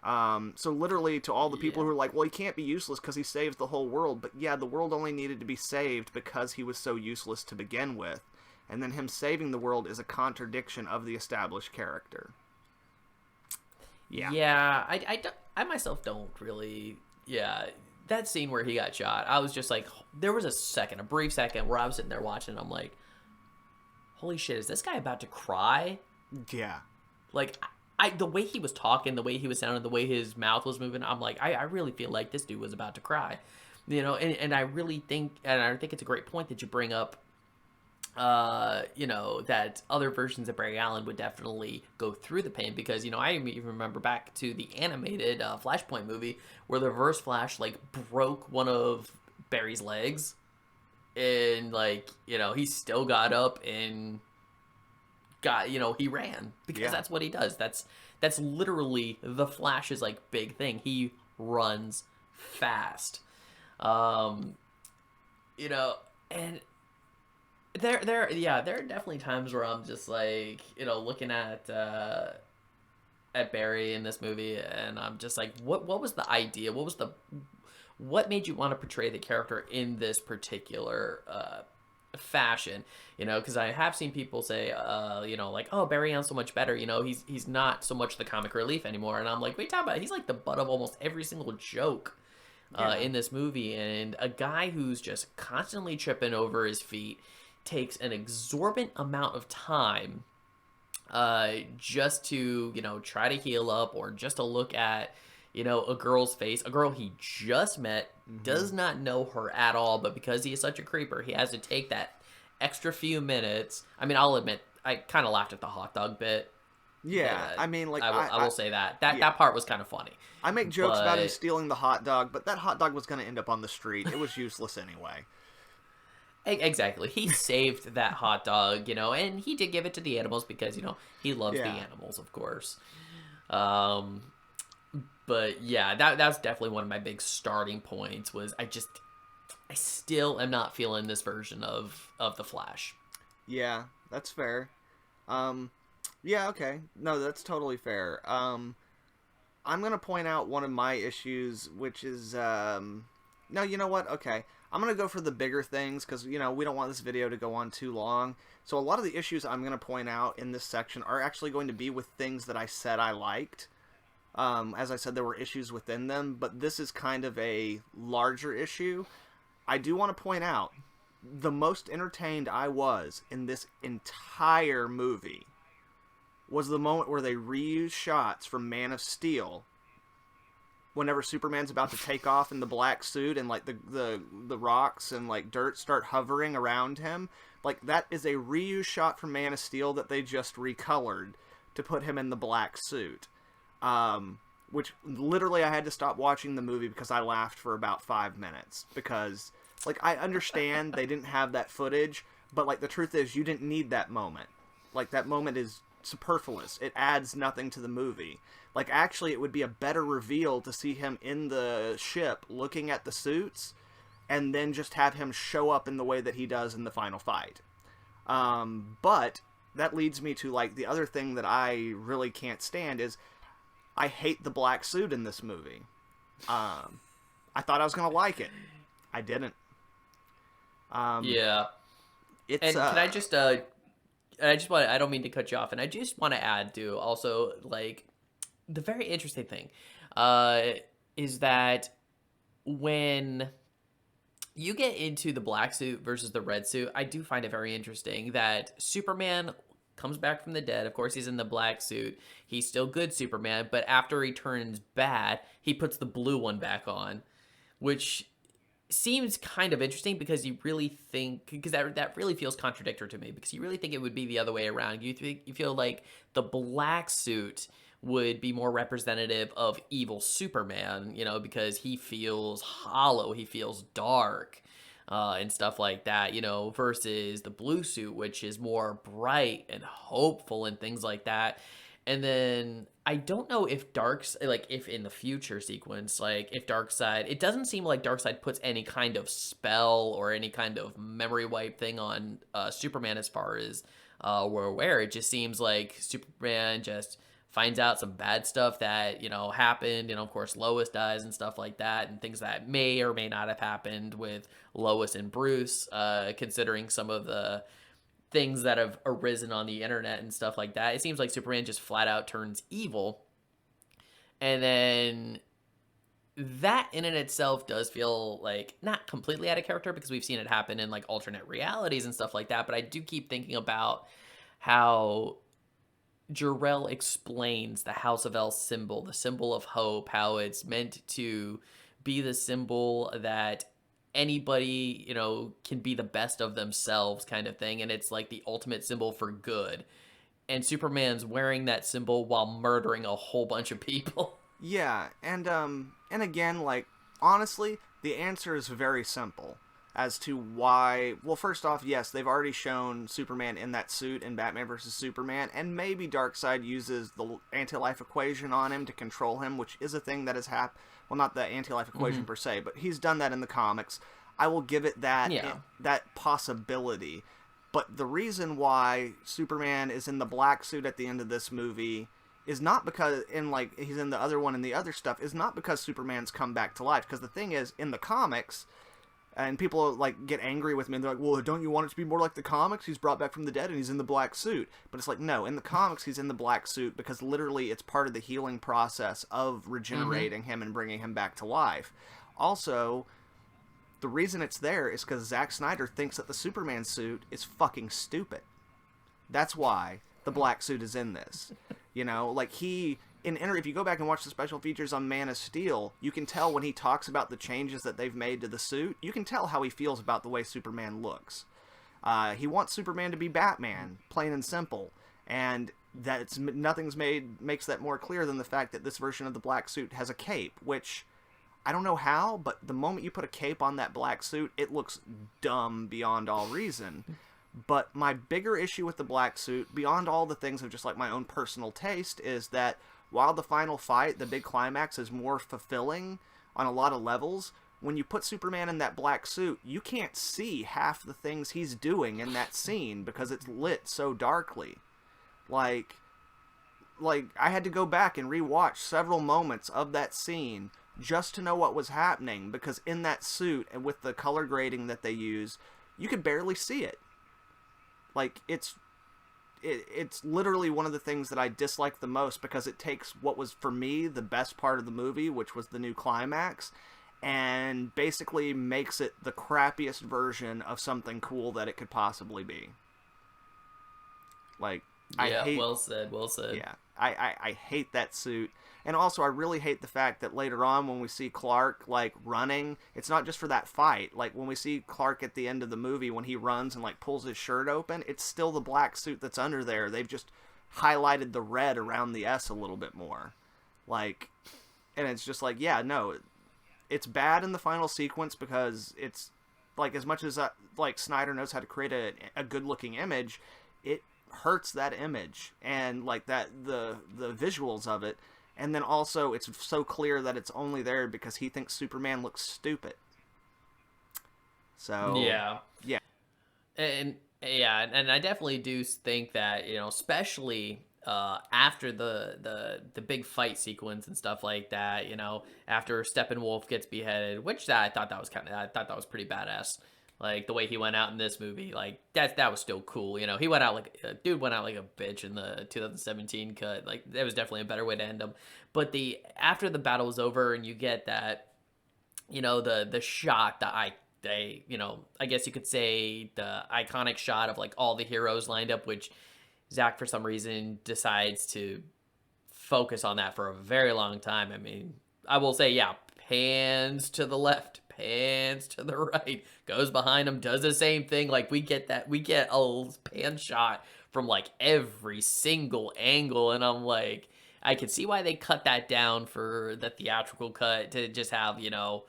So literally, to all the people who are like, well, he can't be useless because he saves the whole world. But yeah, the world only needed to be saved because he was so useless to begin with. And then him saving the world is a contradiction of the established character. Yeah. Yeah, I myself don't really... Yeah, that scene where he got shot, I was just like... There was a brief second, where I was sitting there watching, and I'm like, holy shit, is this guy about to cry? Yeah. Like... the way he was talking, the way he was sounding, the way his mouth was moving, I'm like, I really feel like this dude was about to cry, and I really think, and I think it's a great point that you bring up, that other versions of Barry Allen would definitely go through the pain, because, I even remember back to the animated Flashpoint movie, where the Reverse Flash, like, broke one of Barry's legs, and, like, he still got up and he ran, because that's what he does. That's literally the Flash's like big thing. He runs fast. And there are definitely times where I'm just like, looking at Barry in this movie, and I'm just like, what was the idea? What made you want to portray the character in this particular fashion? Because I have seen people say, like, oh, Barry Allen's so much better, he's not so much the comic relief anymore, and I'm like, wait, talk about it. He's like the butt of almost every single joke in this movie, and a guy who's just constantly tripping over his feet takes an exorbitant amount of time just to try to heal up, or just to look at a girl's face, a girl he just met, does not know her at all, but because he is such a creeper, he has to take that extra few minutes. I mean, I'll admit, I kind of laughed at the hot dog bit. Yeah, I mean, like, I will say that part was kind of funny. I make jokes about him stealing the hot dog, but that hot dog was going to end up on the street. It was useless anyway. Exactly. He saved that hot dog, and he did give it to the animals because, he loves the animals, of course. But yeah, that's definitely one of my big starting points, was I still am not feeling this version of the Flash. Yeah. That's fair. Um, yeah, okay. No, that's totally fair. I'm gonna point out one of my issues, which is, no, you know what? Okay. I'm gonna go for the bigger things, because, we don't want this video to go on too long. So a lot of the issues I'm gonna point out in this section are actually going to be with things that I said I liked. As I said, there were issues within them, but this is kind of a larger issue. I do want to point out, the most entertained I was in this entire movie was the moment where they reused shots from Man of Steel whenever Superman's about to take off in the black suit, and like the rocks and like dirt start hovering around him. Like, that is a reused shot from Man of Steel that they just recolored to put him in the black suit. Which literally I had to stop watching the movie because I laughed for about 5 minutes, because like, I understand they didn't have that footage, but like, the truth is, you didn't need that moment. Like, that moment is superfluous. It adds nothing to the movie. Like, actually, it would be a better reveal to see him in the ship looking at the suits, and then just have him show up in the way that he does in the final fight. But that leads me to, like, the other thing that I really can't stand is, I hate the black suit in this movie. I thought I was gonna like it. I didn't. Yeah. It's, And can I just I don't mean to cut you off, and I just want to add to also, like, the very interesting thing is that when you get into the black suit versus the red suit, I do find it very interesting that Superman comes back from the dead. Of course, he's in the black suit. He's still good Superman, but after he turns bad, he puts the blue one back on, which seems kind of interesting, because you really think, because that really feels contradictory to me, because you really think it would be the other way around. You feel like the black suit would be more representative of evil Superman, because he feels hollow, he feels dark, and stuff like that, versus the blue suit, which is more bright and hopeful and things like that. And then I don't know if if in the future sequence, like, if Darkseid, it doesn't seem like Darkseid puts any kind of spell or any kind of memory wipe thing on Superman, as far as we're aware. It just seems like Superman just finds out some bad stuff that, happened. Of course, Lois dies and stuff like that, and things that may or may not have happened with Lois and Bruce, considering some of the things that have arisen on the internet and stuff like that. It seems like Superman just flat out turns evil. And then that in and itself does feel like not completely out of character, because we've seen it happen in like alternate realities and stuff like that. But I do keep thinking about how Jor-El explains the House of El symbol, the symbol of hope, how it's meant to be the symbol that anybody, can be the best of themselves, kind of thing. And it's like the ultimate symbol for good. And Superman's wearing that symbol while murdering a whole bunch of people. Yeah, and again, like, honestly, the answer is very simple as to why. Well, first off, yes, they've already shown Superman in that suit in Batman vs. Superman, and maybe Darkseid uses the anti-life equation on him to control him, which is a thing that has happened. Well, not the anti-life equation per se, but he's done that in the comics. I will give it that that possibility. But the reason why Superman is in the black suit at the end of this movie is not because, he's in the other one and the other stuff, is not because Superman's come back to life. Because the thing is, in the comics, and people like get angry with me, and they're like, well, don't you want it to be more like the comics? He's brought back from the dead and he's in the black suit. But it's like, no, in the comics he's in the black suit because literally it's part of the healing process of regenerating him and bringing him back to life. Also, the reason it's there is because Zack Snyder thinks that the Superman suit is fucking stupid. That's why the black suit is in this. If you go back and watch the special features on Man of Steel, you can tell when he talks about the changes that they've made to the suit, you can tell how he feels about the way Superman looks. He wants Superman to be Batman, plain and simple. And makes that more clear than the fact that this version of the black suit has a cape, which I don't know how, but the moment you put a cape on that black suit, it looks dumb beyond all reason. But my bigger issue with the black suit, beyond all the things of just like my own personal taste, is that while the final fight, the big climax, is more fulfilling on a lot of levels, when you put Superman in that black suit, you can't see half the things he's doing in that scene because it's lit so darkly. Like I had to go back and rewatch several moments of that scene just to know what was happening, because in that suit and with the color grading that they use, you could barely see it. Like, it's literally one of the things that I dislike the most, because it takes what was, for me, the best part of the movie, which was the new climax, and basically makes it the crappiest version of something cool that it could possibly be. Like, yeah, well said. Yeah, I hate that suit. And also, I really hate the fact that later on, when we see Clark, like, running, it's not just for that fight. Like, when we see Clark at the end of the movie, when he runs and, like, pulls his shirt open, it's still the black suit that's under there. They've just highlighted the red around the S a little bit more. Like, and it's just like, yeah, no, it's bad in the final sequence because it's, like, as much as, like, Snyder knows how to create a good-looking image, it hurts that image and, like, that the visuals of it. And then also, it's so clear that it's only there because he thinks Superman looks stupid. So yeah, yeah, and I definitely do think that, you know, especially after the big fight sequence and stuff like that, you know, after Steppenwolf gets beheaded, which I thought that was pretty badass. Like, the way he went out in this movie, like, that was still cool, you know. He went out like a bitch in the 2017 cut. Like, that was definitely a better way to end him. But after the battle was over and you get that, you know, the shot, you know, I guess you could say the iconic shot of, like, all the heroes lined up, which Zack for some reason decides to focus on that for a very long time. I mean, I will say, yeah, pans to the left, pans to the right, goes behind him, does the same thing. Like, we get a pan shot from, like, every single angle, and I'm like, I can see why they cut that down for the theatrical cut to just have, you know,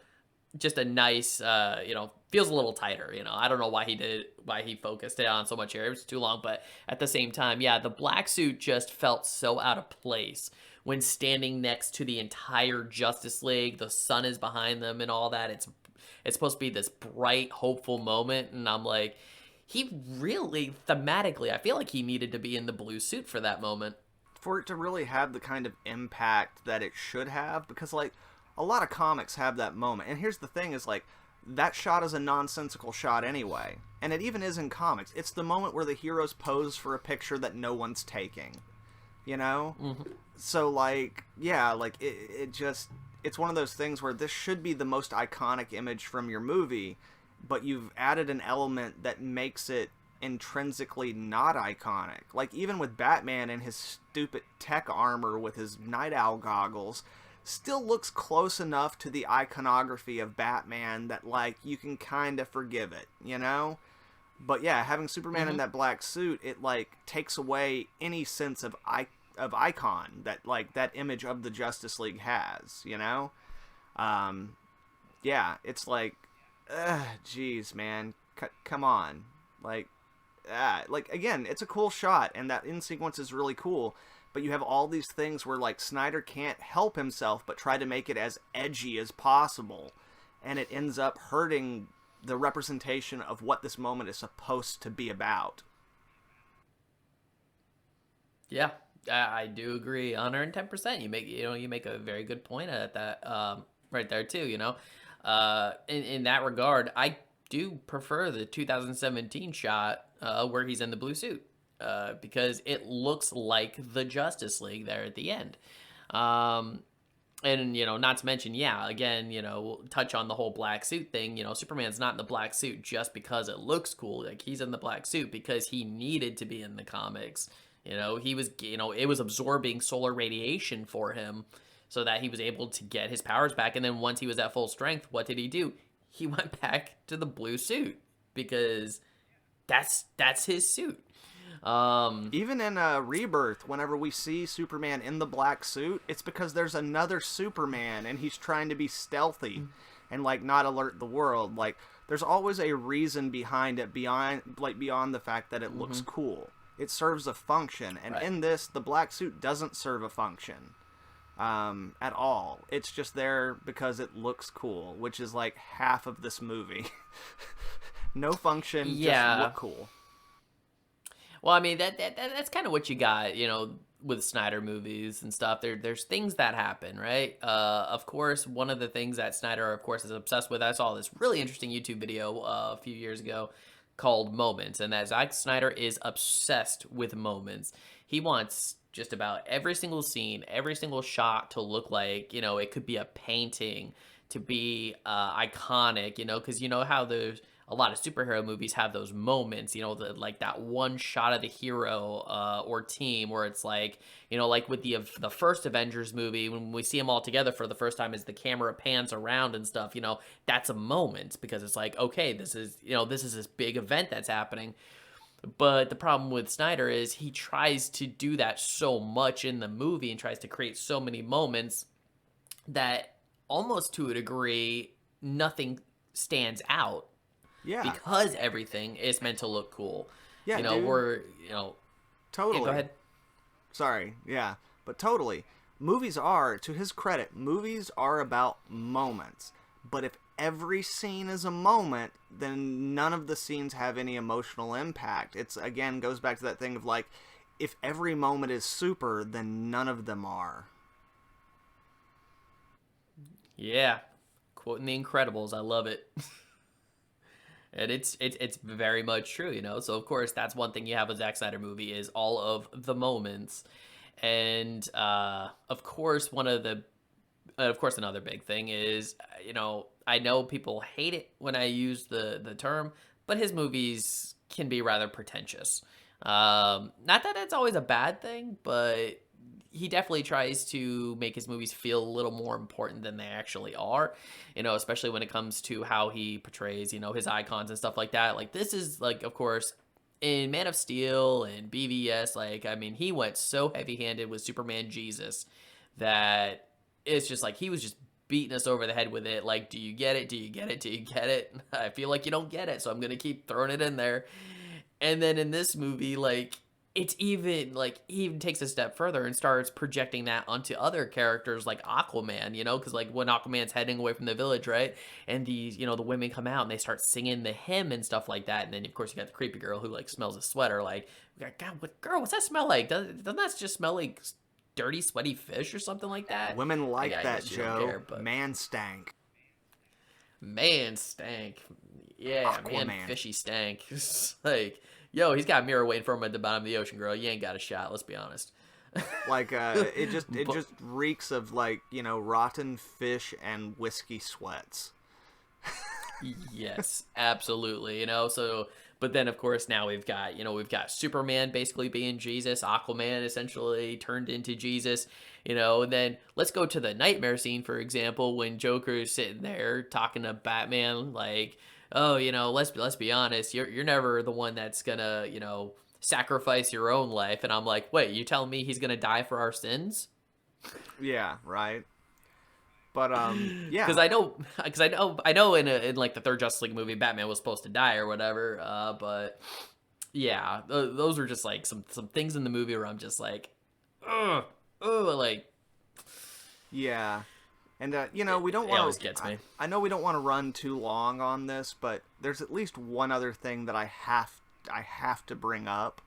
just a nice, you know, feels a little tighter, you know. I don't know why he focused it on so much here. It was too long, but at the same time, yeah, the black suit just felt so out of place when standing next to the entire Justice League. The sun is behind them and all that. It's supposed to be this bright, hopeful moment, and I'm like, he really, thematically, I feel like he needed to be in the blue suit for that moment. For it to really have the kind of impact that it should have, because, like, a lot of comics have that moment. And here's the thing is, like, that shot is a nonsensical shot anyway. And it even is in comics. It's the moment where the heroes pose for a picture that no one's taking. You know? Mm-hmm. So, like, yeah, like, it's one of those things where this should be the most iconic image from your movie, but you've added an element that makes it intrinsically not iconic. Like, even with Batman and his stupid tech armor with his night owl goggles, still looks close enough to the iconography of Batman that, like, you can kind of forgive it, you know? But yeah, having Superman in that black suit, it, like, takes away any sense of icon that, like, that image of the Justice League has, you know? Yeah, it's like, jeez, man, come on. Like, again, it's a cool shot, and that end sequence is really cool, but you have all these things where, like, Snyder can't help himself but try to make it as edgy as possible, and it ends up hurting the representation of what this moment is supposed to be about. Yeah, I do agree, 110%. You make a very good point at that, right there too. You know, in that regard, I do prefer the 2017 shot where he's in the blue suit. Because it looks like the Justice League there at the end. And, you know, not to mention, yeah, again, you know, we'll touch on the whole black suit thing. You know, Superman's not in the black suit just because it looks cool. Like, he's in the black suit because he needed to be in the comics. You know, he was, you know, it was absorbing solar radiation for him so that he was able to get his powers back. And then once he was at full strength, what did he do? He went back to the blue suit because that's his suit. Even in Rebirth, whenever we see Superman in the black suit, it's because there's another Superman and he's trying to be stealthy and, like, not alert the world. Like, there's always a reason behind it beyond the fact that it looks cool. It serves a function, and in this, the black suit doesn't serve a function. at all. It's just there because it looks cool, which is like half of this movie. No function, Yeah. just look cool. Well, I mean that's kind of what you got, with Snyder movies and stuff. There's things that happen, right? Of course, one of the things that Snyder, of course, is obsessed with. I saw this really interesting YouTube video a few years ago called Moments, and that Zack Snyder is obsessed with moments. He wants just about every single scene, every single shot to look like, it could be a painting, to be iconic, because you know how there's a lot of superhero movies have those moments, like that one shot of the hero or team where it's like, like with the first Avengers movie, when we see them all together for the first time as the camera pans around and stuff, that's a moment because it's like, okay, this is this big event that's happening. But the problem with Snyder is he tries to do that so much in the movie and tries to create so many moments that almost to a degree, nothing stands out. Yeah. Because everything is meant to look cool. Yeah, dude. Yeah, Totally. go ahead. Sorry, yeah. But totally. Movies are, to his credit, movies are about moments. But if every scene is a moment, then none of the scenes have any emotional impact. It's, again, goes back to that thing of like, if every moment is super, then none of them are. Yeah. Quoting The Incredibles. I love it. And it's very much true, So, of course, that's one thing you have with Zack Snyder movie is all of the moments. And, of course, another big thing is, I know people hate it when I use the term, but his movies can be rather pretentious. Not that that's always a bad thing, but he definitely tries to make his movies feel a little more important than they actually are, especially when it comes to how he portrays, his icons and stuff like that. Like, this is, like, of course, in Man of Steel and BVS, like, I mean, he went so heavy-handed with Superman Jesus that it's just like he was just beating us over the head with it. Like, do you get it? Do you get it? Do you get it? I feel like you don't get it, so I'm going to keep throwing it in there. And then in this movie, like, it's even, like, he even takes a step further and starts projecting that onto other characters like Aquaman, because, like, when Aquaman's heading away from the village, right, and these, the women come out and they start singing the hymn and stuff like that, and then, of course, you got the creepy girl who, like, smells a sweater, like, God, what's that smell like? Doesn't that just smell like dirty, sweaty fish or something like that? Women like I that, Joe. Care, but... Man stank. Man stank. Yeah, Aquaman. Man fishy stank. Like... Yo, he's got a mirror waiting for him at the bottom of the ocean, girl. You ain't got a shot. Let's be honest. Like, it just reeks of, like, rotten fish and whiskey sweats. Yes, absolutely. So, but then of course now we've got Superman basically being Jesus, Aquaman essentially turned into Jesus. And then let's go to the nightmare scene, for example, when Joker is sitting there talking to Batman, like, oh, let's be honest, you're never the one that's gonna, sacrifice your own life. And I'm like, wait, you telling me he's gonna die for our sins? Yeah, right. But yeah, because I know in like the third Justice League movie, Batman was supposed to die or whatever. But yeah, those are just like some things in the movie where I'm just like, like, yeah. And, we don't want to... It always gets me. I know we don't want to run too long on this, but there's at least one other thing that I have to bring up.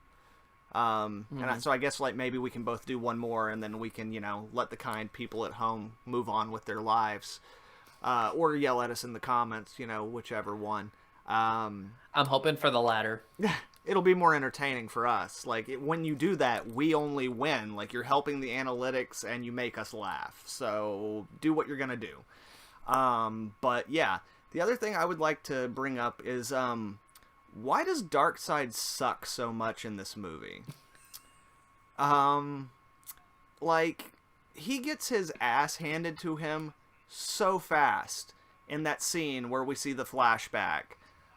So I guess, like, maybe we can both do one more, and then we can, let the kind people at home move on with their lives. Or yell at us in the comments, whichever one. I'm hoping for the latter. It'll be more entertaining for us. Like, when you do that, we only win. Like, you're helping the analytics and you make us laugh. So, do what you're gonna do. But, yeah. The other thing I would like to bring up is, why does Darkseid suck so much in this movie? Like, he gets his ass handed to him so fast in that scene where we see the flashback.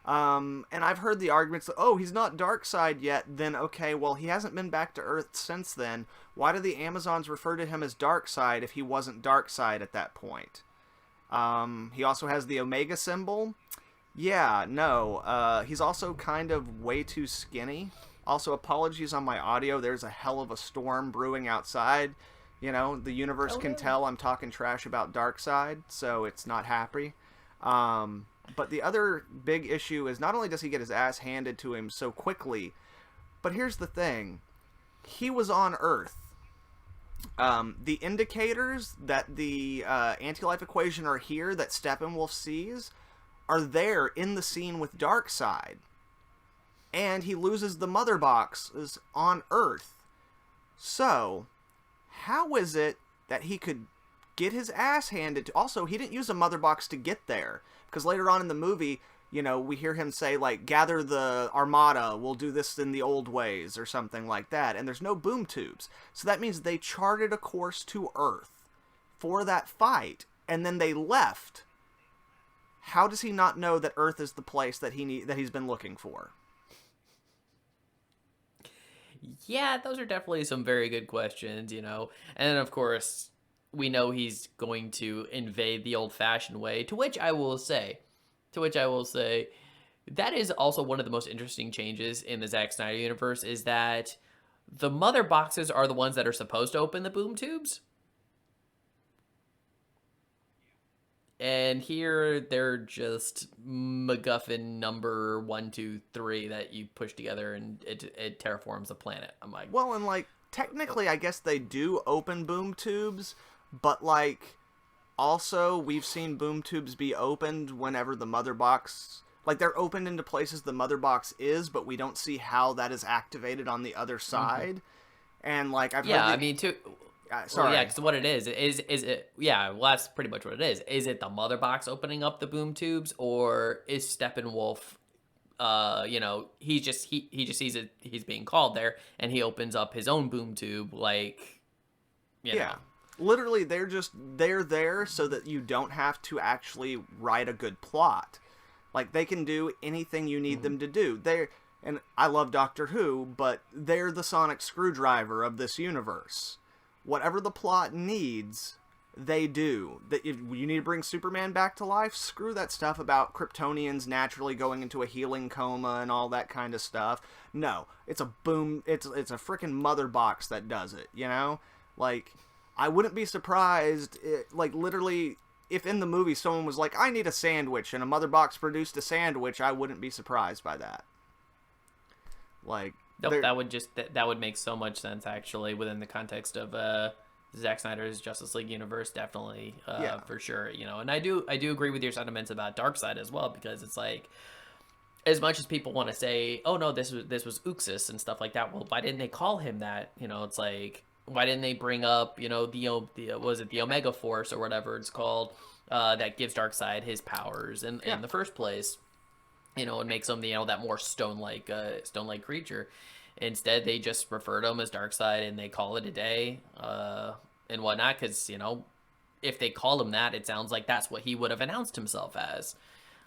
And I've heard the arguments, oh, he's not Darkseid yet, then okay, well, he hasn't been back to Earth since then. Why do the Amazons refer to him as Darkseid if he wasn't Darkseid at that point? He also has the Omega symbol. Yeah, no, he's also kind of way too skinny. Also, apologies on my audio, there's a hell of a storm brewing outside. You know, the universe Oh can yeah. tell I'm talking trash about Darkseid, so it's not happy. But the other big issue is not only does he get his ass handed to him so quickly, but here's the thing. He was on Earth. The indicators that the anti-life equation are here that Steppenwolf sees are there in the scene with Darkseid. And he loses the mother boxes on Earth. So, how is it that he could get his ass handed to... Also, he didn't use a mother box to get there. Because later on in the movie, you know, we hear him say, like, gather the armada, we'll do this in the old ways, or something like that. And there's no boom tubes. So that means they charted a course to Earth for that fight, and then they left. How does he not know that Earth is the place that he's been looking for? Yeah, those are definitely some very good questions, you know. And then, of course, we know he's going to invade the old-fashioned way, to which I will say, that is also one of the most interesting changes in the Zack Snyder universe, is that the mother boxes are the ones that are supposed to open the boom tubes. And here they're just MacGuffin number 1, 2, 3 that you push together and it terraforms a planet. I'm like, well, and like technically, I guess they do open boom tubes, but like also we've seen boom tubes be opened whenever the mother box, like they're opened into places the mother box is, but we don't see how that is activated on the other side. And like I've heard I mean, too. sorry. Well, yeah, because what it is it? Yeah, well, that's pretty much what it is. Is it the mother box opening up the boom tubes, or is Steppenwolf? You know, he just sees it. He's being called there, and he opens up his own boom tube, like, you know. Literally, they're there so that you don't have to actually write a good plot. Like they can do anything you need them to do. And I love Doctor Who, but they're the sonic screwdriver of this universe. Whatever the plot needs, they do. That if you need to bring Superman back to life, screw that stuff about Kryptonians naturally going into a healing coma and all that kind of stuff. No, it's a freaking mother box that does it, you know? Like, I wouldn't be surprised, like, literally, if in the movie someone was like, I need a sandwich, and a mother box produced a sandwich, I wouldn't be surprised by that. Like... Nope, that would make so much sense, actually, within the context of Zack Snyder's Justice League universe, definitely, for sure, you know. And I do agree with your sentiments about Darkseid as well, because it's like, as much as people want to say, oh no, this was Uxas and stuff like that, well, why didn't they call him that? You know, it's like, why didn't they bring up, you know, the Omega Force or whatever it's called, that gives Darkseid his powers in the first place? You know, and makes him, you know, that more stone-like creature. Instead, they just refer to him as Darkseid, and they call it a day, and whatnot, because, you know, if they call him that, it sounds like that's what he would have announced himself as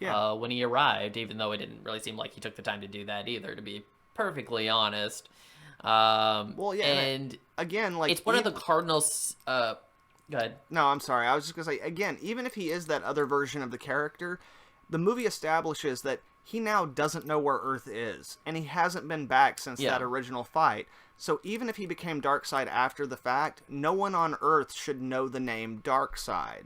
when he arrived, even though it didn't really seem like he took the time to do that either, to be perfectly honest. Well, yeah, and again, like... It's one of the Cardinals... Go ahead. No, I'm sorry. I was just going to say, again, even if he is that other version of the character, the movie establishes that he now doesn't know where Earth is, and he hasn't been back since that original fight. So even if he became Darkseid after the fact, no one on Earth should know the name Darkseid.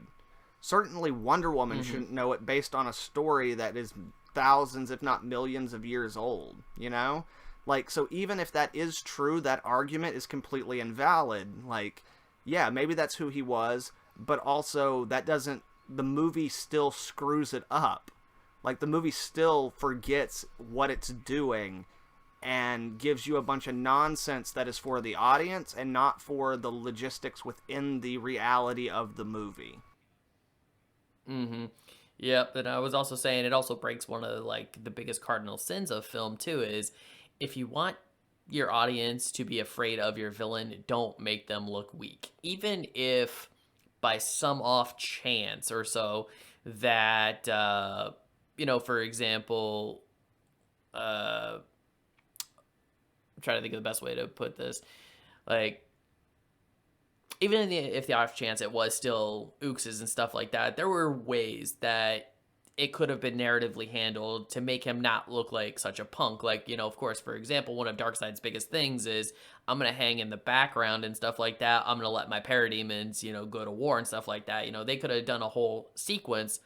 Certainly Wonder Woman shouldn't know it based on a story that is thousands, if not millions of years old, you know? Like, so even if that is true, that argument is completely invalid. Like, yeah, maybe that's who he was, but also that doesn't... The movie still screws it up. Like, the movie still forgets what it's doing and gives you a bunch of nonsense that is for the audience and not for the logistics within the reality of the movie. Yep, and I was also saying it also breaks one of, like, the biggest cardinal sins of film, too, is if you want your audience to be afraid of your villain, don't make them look weak. Even if, by some off chance or so, that... you know, for example, I'm trying to think of the best way to put this. Like, even if the off chance it was still Uxas and stuff like that, there were ways that it could have been narratively handled to make him not look like such a punk. Like, of course, for example, one of Darkseid's biggest things is I'm going to hang in the background and stuff like that. I'm going to let my parademons, go to war and stuff like that. They could have done a whole sequence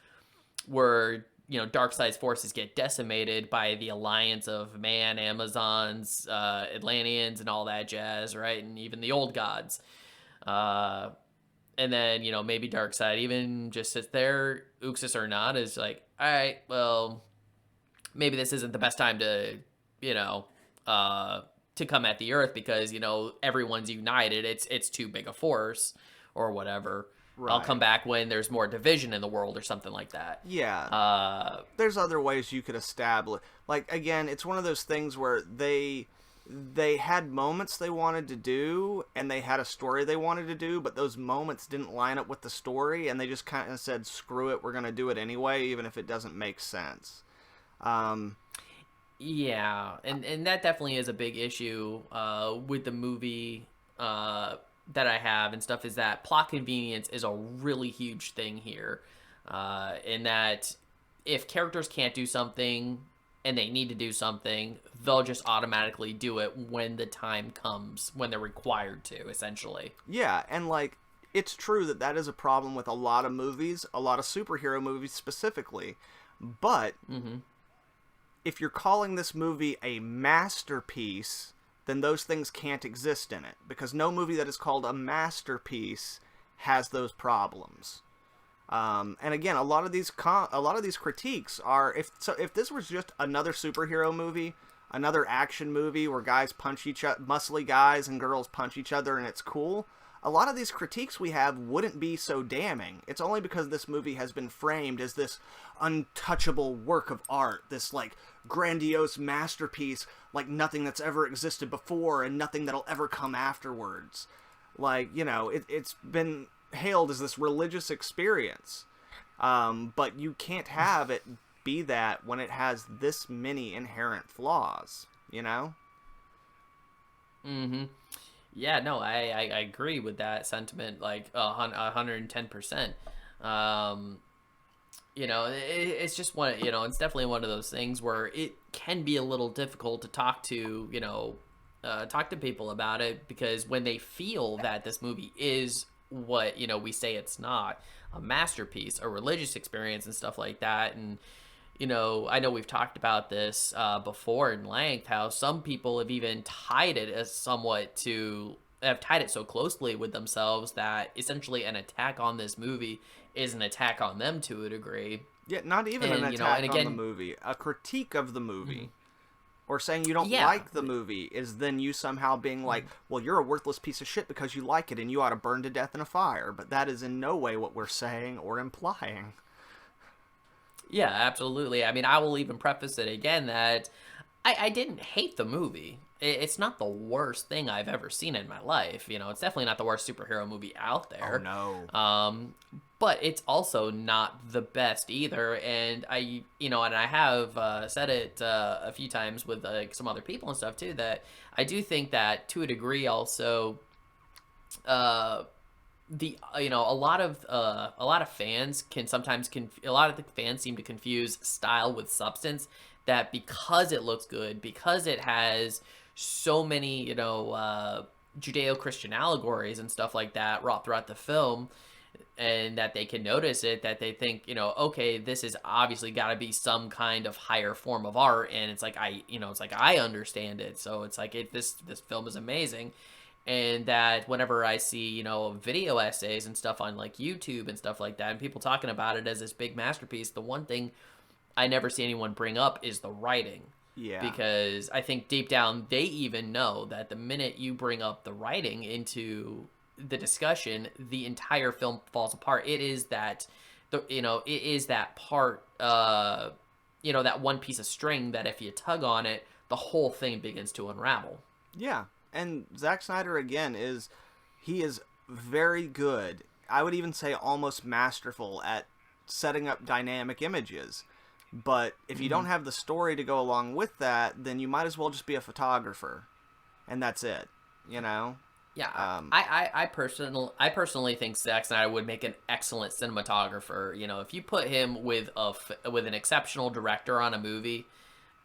where, Darkseid's forces get decimated by the alliance of man, Amazons, Atlanteans, and all that jazz, right? And even the old gods. And then, maybe Darkseid even just sits there, Uxas or not, is like, all right, well, maybe this isn't the best time to, to come at the Earth because, everyone's united. It's too big a force or whatever. Right. I'll come back when there's more division in the world or something like that. Yeah. There's other ways you could establish. Like, again, it's one of those things where they had moments they wanted to do, and they had a story they wanted to do, but those moments didn't line up with the story, and they just kind of said, screw it, we're going to do it anyway, even if it doesn't make sense. Yeah, and that definitely is a big issue with the movie that I have and stuff, is that plot convenience is a really huge thing here. In that if characters can't do something and they need to do something, they'll just automatically do it when the time comes, when they're required to, essentially. Yeah, and like, it's true that is a problem with a lot of movies, a lot of superhero movies specifically. But if you're calling this movie a masterpiece, then those things can't exist in it, because no movie that is called a masterpiece has those problems. And again, a lot of these critiques are, if this was just another superhero movie, another action movie where guys punch each other, muscly guys and girls punch each other, and it's cool, a lot of these critiques we have wouldn't be so damning. It's only because this movie has been framed as this untouchable work of art, this like grandiose masterpiece, like nothing that's ever existed before and nothing that'll ever come afterwards. Like, it's been hailed as this religious experience, but you can't have it be that when it has this many inherent flaws, Yeah, no, I agree with that sentiment, like 110%. It's just one, it's definitely one of those things where it can be a little difficult to talk to people about it, because when they feel that this movie is what, we say it's not, a masterpiece, a religious experience and stuff like that. And, I know we've talked about this before in length, how some people have even tied it as have tied it so closely with themselves that essentially an attack on this movie is an attack on them to a degree. Yeah, not even an attack on the movie, a critique of the movie. Or saying you don't like the movie is then you somehow being like, well, you're a worthless piece of shit because you like it and you ought to burn to death in a fire. But that is in no way what we're saying or implying. Yeah, absolutely. I mean, I will even preface it again that I didn't hate the movie. It's not the worst thing I've ever seen in my life. It's definitely not the worst superhero movie out there. Oh, no. But it's also not the best either. And I have said it a few times with some other people and stuff too, that I do think that to a degree also, a lot of fans can sometimes a lot of the fans seem to confuse style with substance. That because it looks good, because it has so many Judeo-Christian allegories and stuff like that wrought throughout the film, and that they can notice it, that they think, okay, this is obviously got to be some kind of higher form of art, and it's like I understand it, so it's like this film is amazing. And that whenever I see, video essays and stuff on like YouTube and stuff like that, and people talking about it as this big masterpiece, the one thing I never see anyone bring up is the writing. Yeah. Because I think deep down they even know that the minute you bring up the writing into the discussion, the entire film falls apart. It is that part, that one piece of string that if you tug on it, the whole thing begins to unravel. Yeah. And Zack Snyder, again, he is very good. I would even say almost masterful at setting up dynamic images. But if you don't have the story to go along with that, then you might as well just be a photographer. And that's it, Yeah, Um, I personally think Zack Snyder would make an excellent cinematographer. You know, if you put him with with an exceptional director on a movie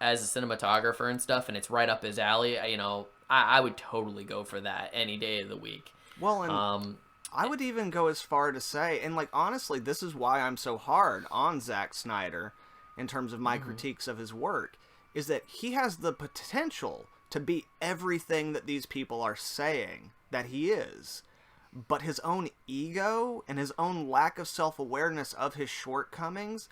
as a cinematographer and stuff, and it's right up his alley, you know, I would totally go for that any day of the week. well, and Um, I would even go as far to say, and like honestly, this is why I'm so hard on Zack Snyder in terms of my critiques of his work, is that he has the potential to be everything that these people are saying that he is. But his own ego and his own lack of self-awareness of his shortcomings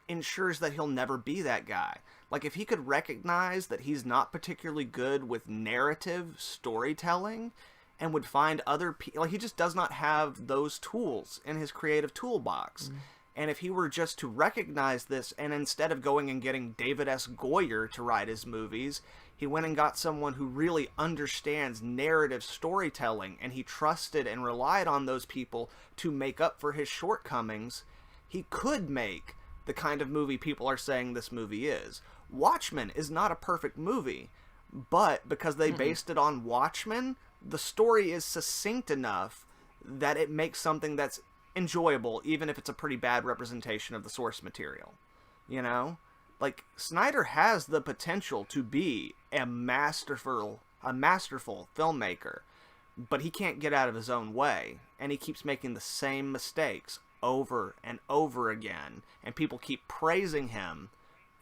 ensures that he'll never be that guy. Like, if he could recognize that he's not particularly good with narrative storytelling and would find other people, like, he just does not have those tools in his creative toolbox. And if he were just to recognize this, and instead of going and getting David S. Goyer to write his movies, he went and got someone who really understands narrative storytelling, and he trusted and relied on those people to make up for his shortcomings, he could make the kind of movie people are saying this movie is. Watchmen is not a perfect movie, but because they based it on Watchmen, the story is succinct enough that it makes something that's enjoyable, even if it's a pretty bad representation of the source material. You know? Like, Snyder has the potential to be a masterful filmmaker, but he can't get out of his own way, and he keeps making the same mistakes over and over again, and people keep praising him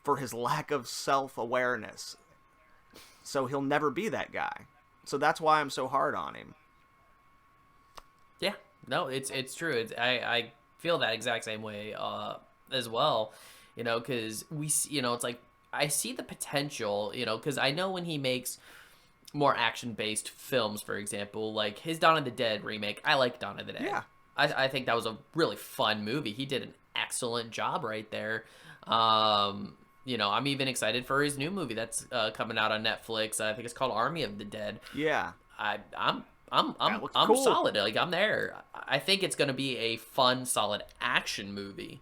for his lack of self-awareness. So he'll never be that guy. So that's why I'm so hard on him. Yeah, no, it's true. I feel that exact same way as well. You know, because it's like I see the potential. You know, because I know when he makes more action-based films, for example, like his Dawn of the Dead remake. I like Dawn of the Dead. Yeah. I think that was a really fun movie. He did an excellent job right there. You know, I'm even excited for his new movie that's coming out on Netflix. I think it's called Army of the Dead. Yeah. I'm cool. solid. Like, I'm there. I think it's gonna be a fun, solid action movie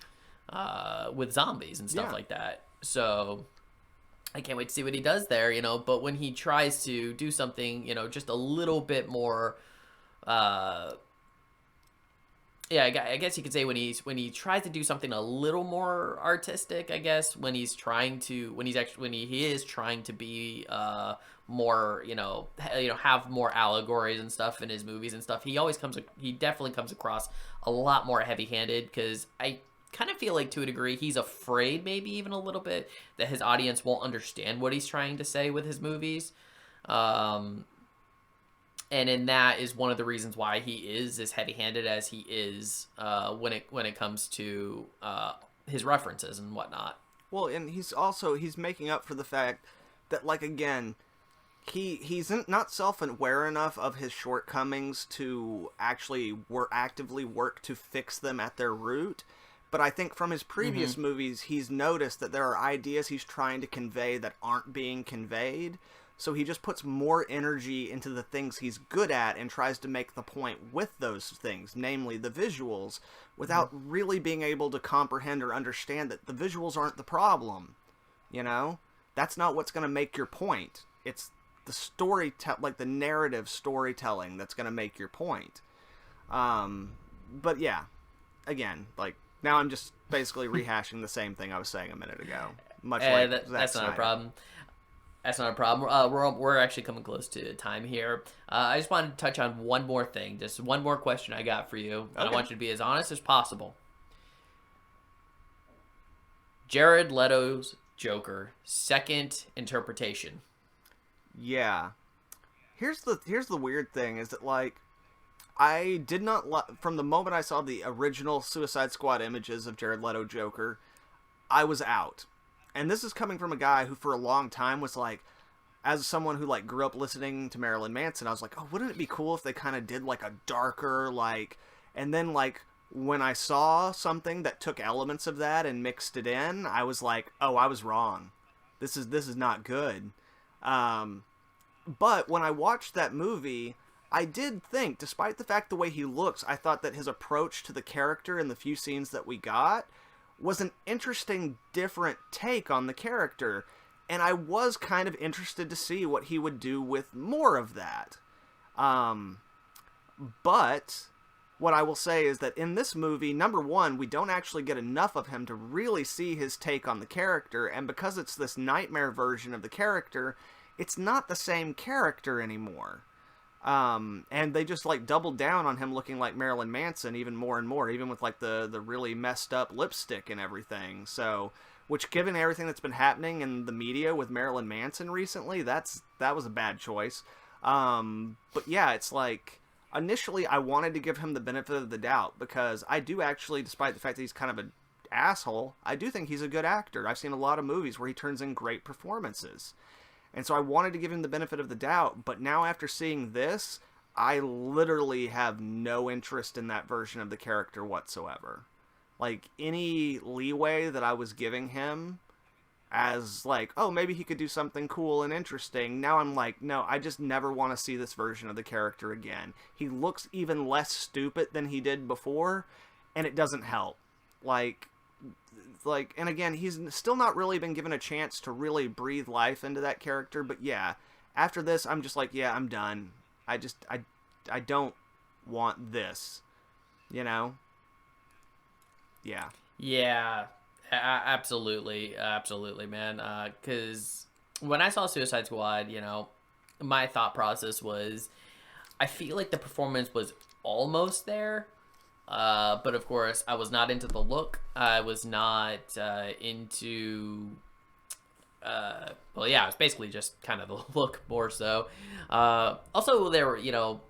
with zombies and stuff like that. So I can't wait to see what he does there. You know, but when he tries to do something, you know, just a little bit more. Yeah, I guess you could say when he tries to do something a little more artistic, I guess when he is trying to be more, have more allegories and stuff in his movies and stuff. He definitely comes across a lot more heavy-handed, because I kind of feel like, to a degree, he's afraid, maybe even a little bit, that his audience won't understand what he's trying to say with his movies. And in that is one of the reasons why he is as heavy-handed as he is when it comes to his references and whatnot. Well, and he's making up for the fact that, like, again, he's not self-aware enough of his shortcomings to actually actively work to fix them at their root. But I think from his previous movies, he's noticed that there are ideas he's trying to convey that aren't being conveyed. So he just puts more energy into the things he's good at and tries to make the point with those things, namely the visuals, without really being able to comprehend or understand that the visuals aren't the problem. You know? That's not what's going to make your point. It's the the narrative storytelling that's going to make your point. But yeah, again, like, now I'm just basically rehashing the same thing I was saying a minute ago. Much like that's not a problem. That's not a problem. We're actually coming close to time here. I just wanted to touch on one more thing. Just one more question I got for you. And I want you to be as honest as possible. Jared Leto's Joker, second interpretation. Yeah. Here's the weird thing, is that, like, I did not from the moment I saw the original Suicide Squad images of Jared Leto Joker, I was out. And this is coming from a guy who for a long time was like, as someone who, like, grew up listening to Marilyn Manson, I was like, oh, wouldn't it be cool if they kind of did, like, a darker, like, and then, like, when I saw something that took elements of that and mixed it in, I was like, oh, I was wrong. This is not good. But when I watched that movie, I did think, despite the fact the way he looks, I thought that his approach to the character in the few scenes that we got was an interesting, different take on the character, and I was kind of interested to see what he would do with more of that. But what I will say is that in this movie, number one, we don't actually get enough of him to really see his take on the character, and because it's this nightmare version of the character, it's not the same character anymore. And they just like doubled down on him looking like Marilyn Manson even more and more, even with like the really messed up lipstick and everything. So, which given everything that's been happening in the media with Marilyn Manson recently, that was a bad choice. But yeah, it's like initially I wanted to give him the benefit of the doubt because I do actually, despite the fact that he's kind of an asshole, I do think he's a good actor. I've seen a lot of movies where he turns in great performances. And so I wanted to give him the benefit of the doubt, but now after seeing this, I literally have no interest in that version of the character whatsoever. Like, any leeway that I was giving him as, like, oh, maybe he could do something cool and interesting, now I'm like, no, I just never want to see this version of the character again. He looks even less stupid than he did before, and it doesn't help. Like, and again, he's still not really been given a chance to really breathe life into that character, but yeah, after this, I'm just like, yeah, I'm done. I don't want this, you know? Yeah. Yeah, absolutely, man. Because when I saw Suicide Squad, you know, my thought process was, I feel like the performance was almost there. But of course, I was not into the look. I was not into. Well, yeah, it was basically just kind of the look more so. Also, they were, you know,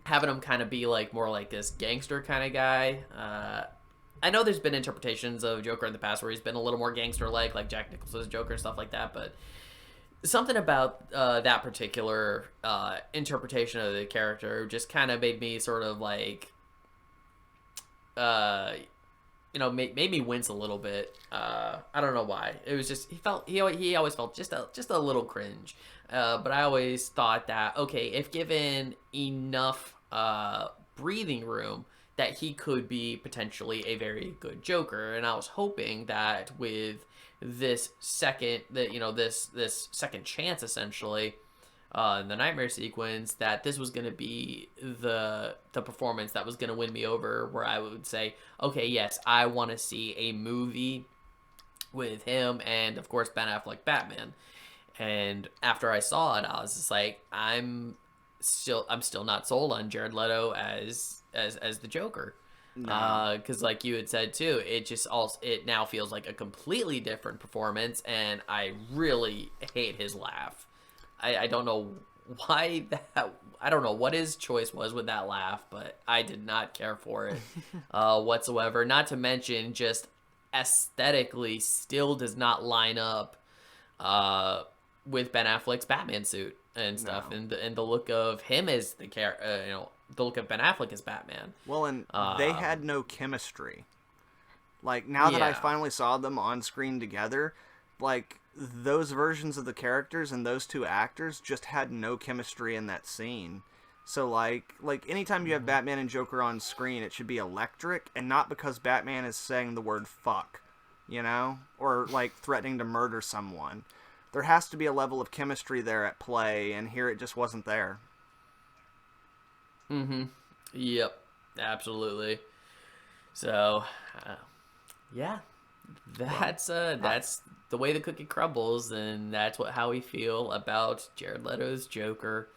having him kind of be like more like this gangster kind of guy. I know there's been interpretations of Joker in the past where he's been a little more gangster-like Jack Nicholson's Joker and stuff like that, but something about that particular interpretation of the character just kind of made me sort of like, you know, made me wince a little bit. I don't know why. It was just he always felt just a little cringe. But I always thought that, okay, if given enough breathing room, that he could be potentially a very good Joker. And I was hoping that with this second second chance, essentially, the nightmare sequence, that this was going to be the performance that was going to win me over, where I would say, okay, yes, I want to see a movie with him and, of course, Ben Affleck Batman. And after I saw it, I was just like, I'm still not sold on Jared Leto as the Joker. No. Because like you had said too, it now feels like a completely different performance, and I really hate his laugh. I don't know why that. I don't know what his choice was with that laugh, but I did not care for it whatsoever. Not to mention, just aesthetically, still does not line up with Ben Affleck's Batman suit and stuff, No. and the look of him as the the look of Ben Affleck as Batman. Well, and they had no chemistry. Like, now that I Yeah. finally saw them on screen together, like, those versions of the characters and those two actors just had no chemistry in that scene. So, like anytime you have Batman and Joker on screen, it should be electric, and not because Batman is saying the word fuck, you know? Or, like, threatening to murder someone. There has to be a level of chemistry there at play, and here it just wasn't there. Mm-hmm. Yep. Absolutely. So, yeah, that's the way the cookie crumbles, and that's how we feel about Jared Leto's Joker.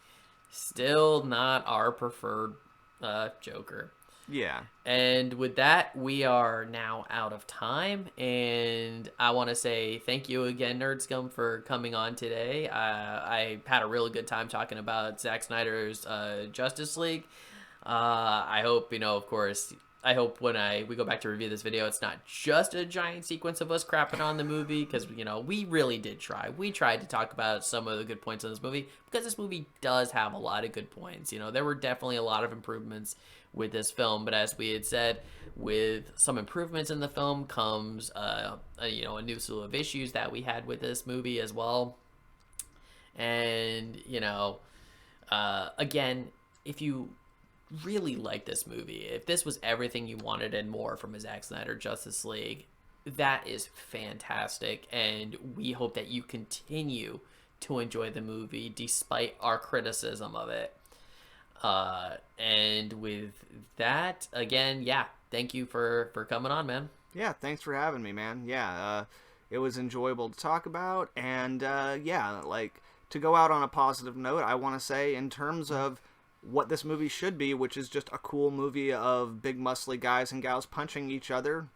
Still not our preferred Joker. Yeah. And with that, we are now out of time, and I want to say thank you again, Nerdscum, for coming on today. I had a really good time talking about Zack Snyder's Justice League. I hope, of course, I hope when we go back to review this video, it's not just a giant sequence of us crapping on the movie, because, we really did try. We tried to talk about some of the good points of this movie, because this movie does have a lot of good points. There were definitely a lot of improvements with this film, but as we had said, with some improvements in the film comes a new slew of issues that we had with this movie as well. And again, if you really like this movie, if this was everything you wanted and more from a Zack Snyder Justice League, that is fantastic, and we hope that you continue to enjoy the movie despite our criticism of it. And with that, again, yeah, thank you for coming on, man. Yeah, thanks for having me, man. Yeah, it was enjoyable to talk about, and yeah, like to go out on a positive note, I want to say in terms of what this movie should be, which is just a cool movie of big muscly guys and gals punching each other.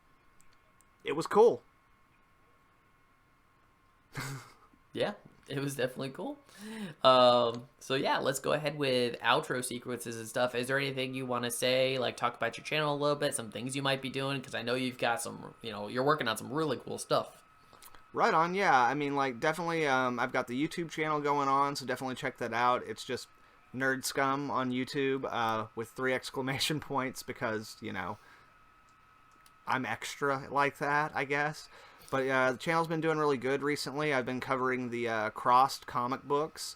It was cool. Yeah, it was definitely cool. So yeah, let's go ahead with outro sequences and stuff. Is there anything you want to say, like talk about your channel a little bit, some things you might be doing? Because I know you've got some, you're working on some really cool stuff. Right on, yeah. I mean, like, definitely, I've got the YouTube channel going on, so definitely check that out. It's just Nerdscum on YouTube with 3 exclamation points because, I'm extra like that, I guess. But the channel's been doing really good recently. I've been covering the crossed comic books,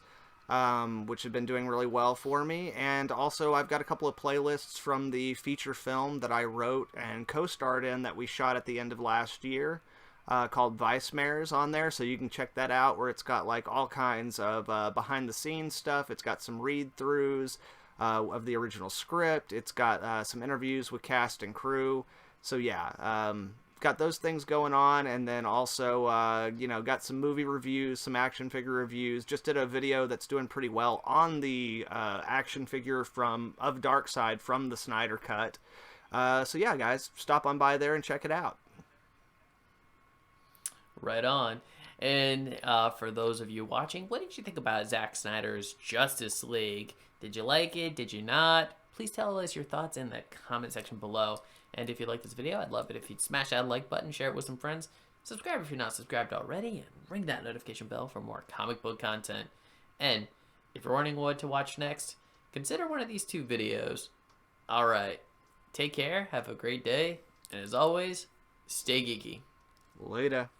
which have been doing really well for me. And also, I've got a couple of playlists from the feature film that I wrote and co-starred in that we shot at the end of last year. Called Vice Mares on there, so you can check that out, where it's got like all kinds of behind the scenes stuff. It's got some read-throughs of the original script. It's got some interviews with cast and crew. So yeah, got those things going on, and then also got some movie reviews, some action figure reviews. Just did a video that's doing pretty well on the action figure of Darkseid from the Snydercut. So yeah, guys, stop on by there and check it out. Right on. And for those of you watching, what did you think about Zack Snyder's Justice League? Did you like it? Did you not? Please tell us your thoughts in the comment section below. And if you like this video, I'd love it if you'd smash that like button, share it with some friends, subscribe if you're not subscribed already, and ring that notification bell for more comic book content. And if you're wondering what to watch next, consider one of these 2 videos. Alright, take care, have a great day, and as always, stay geeky. Later.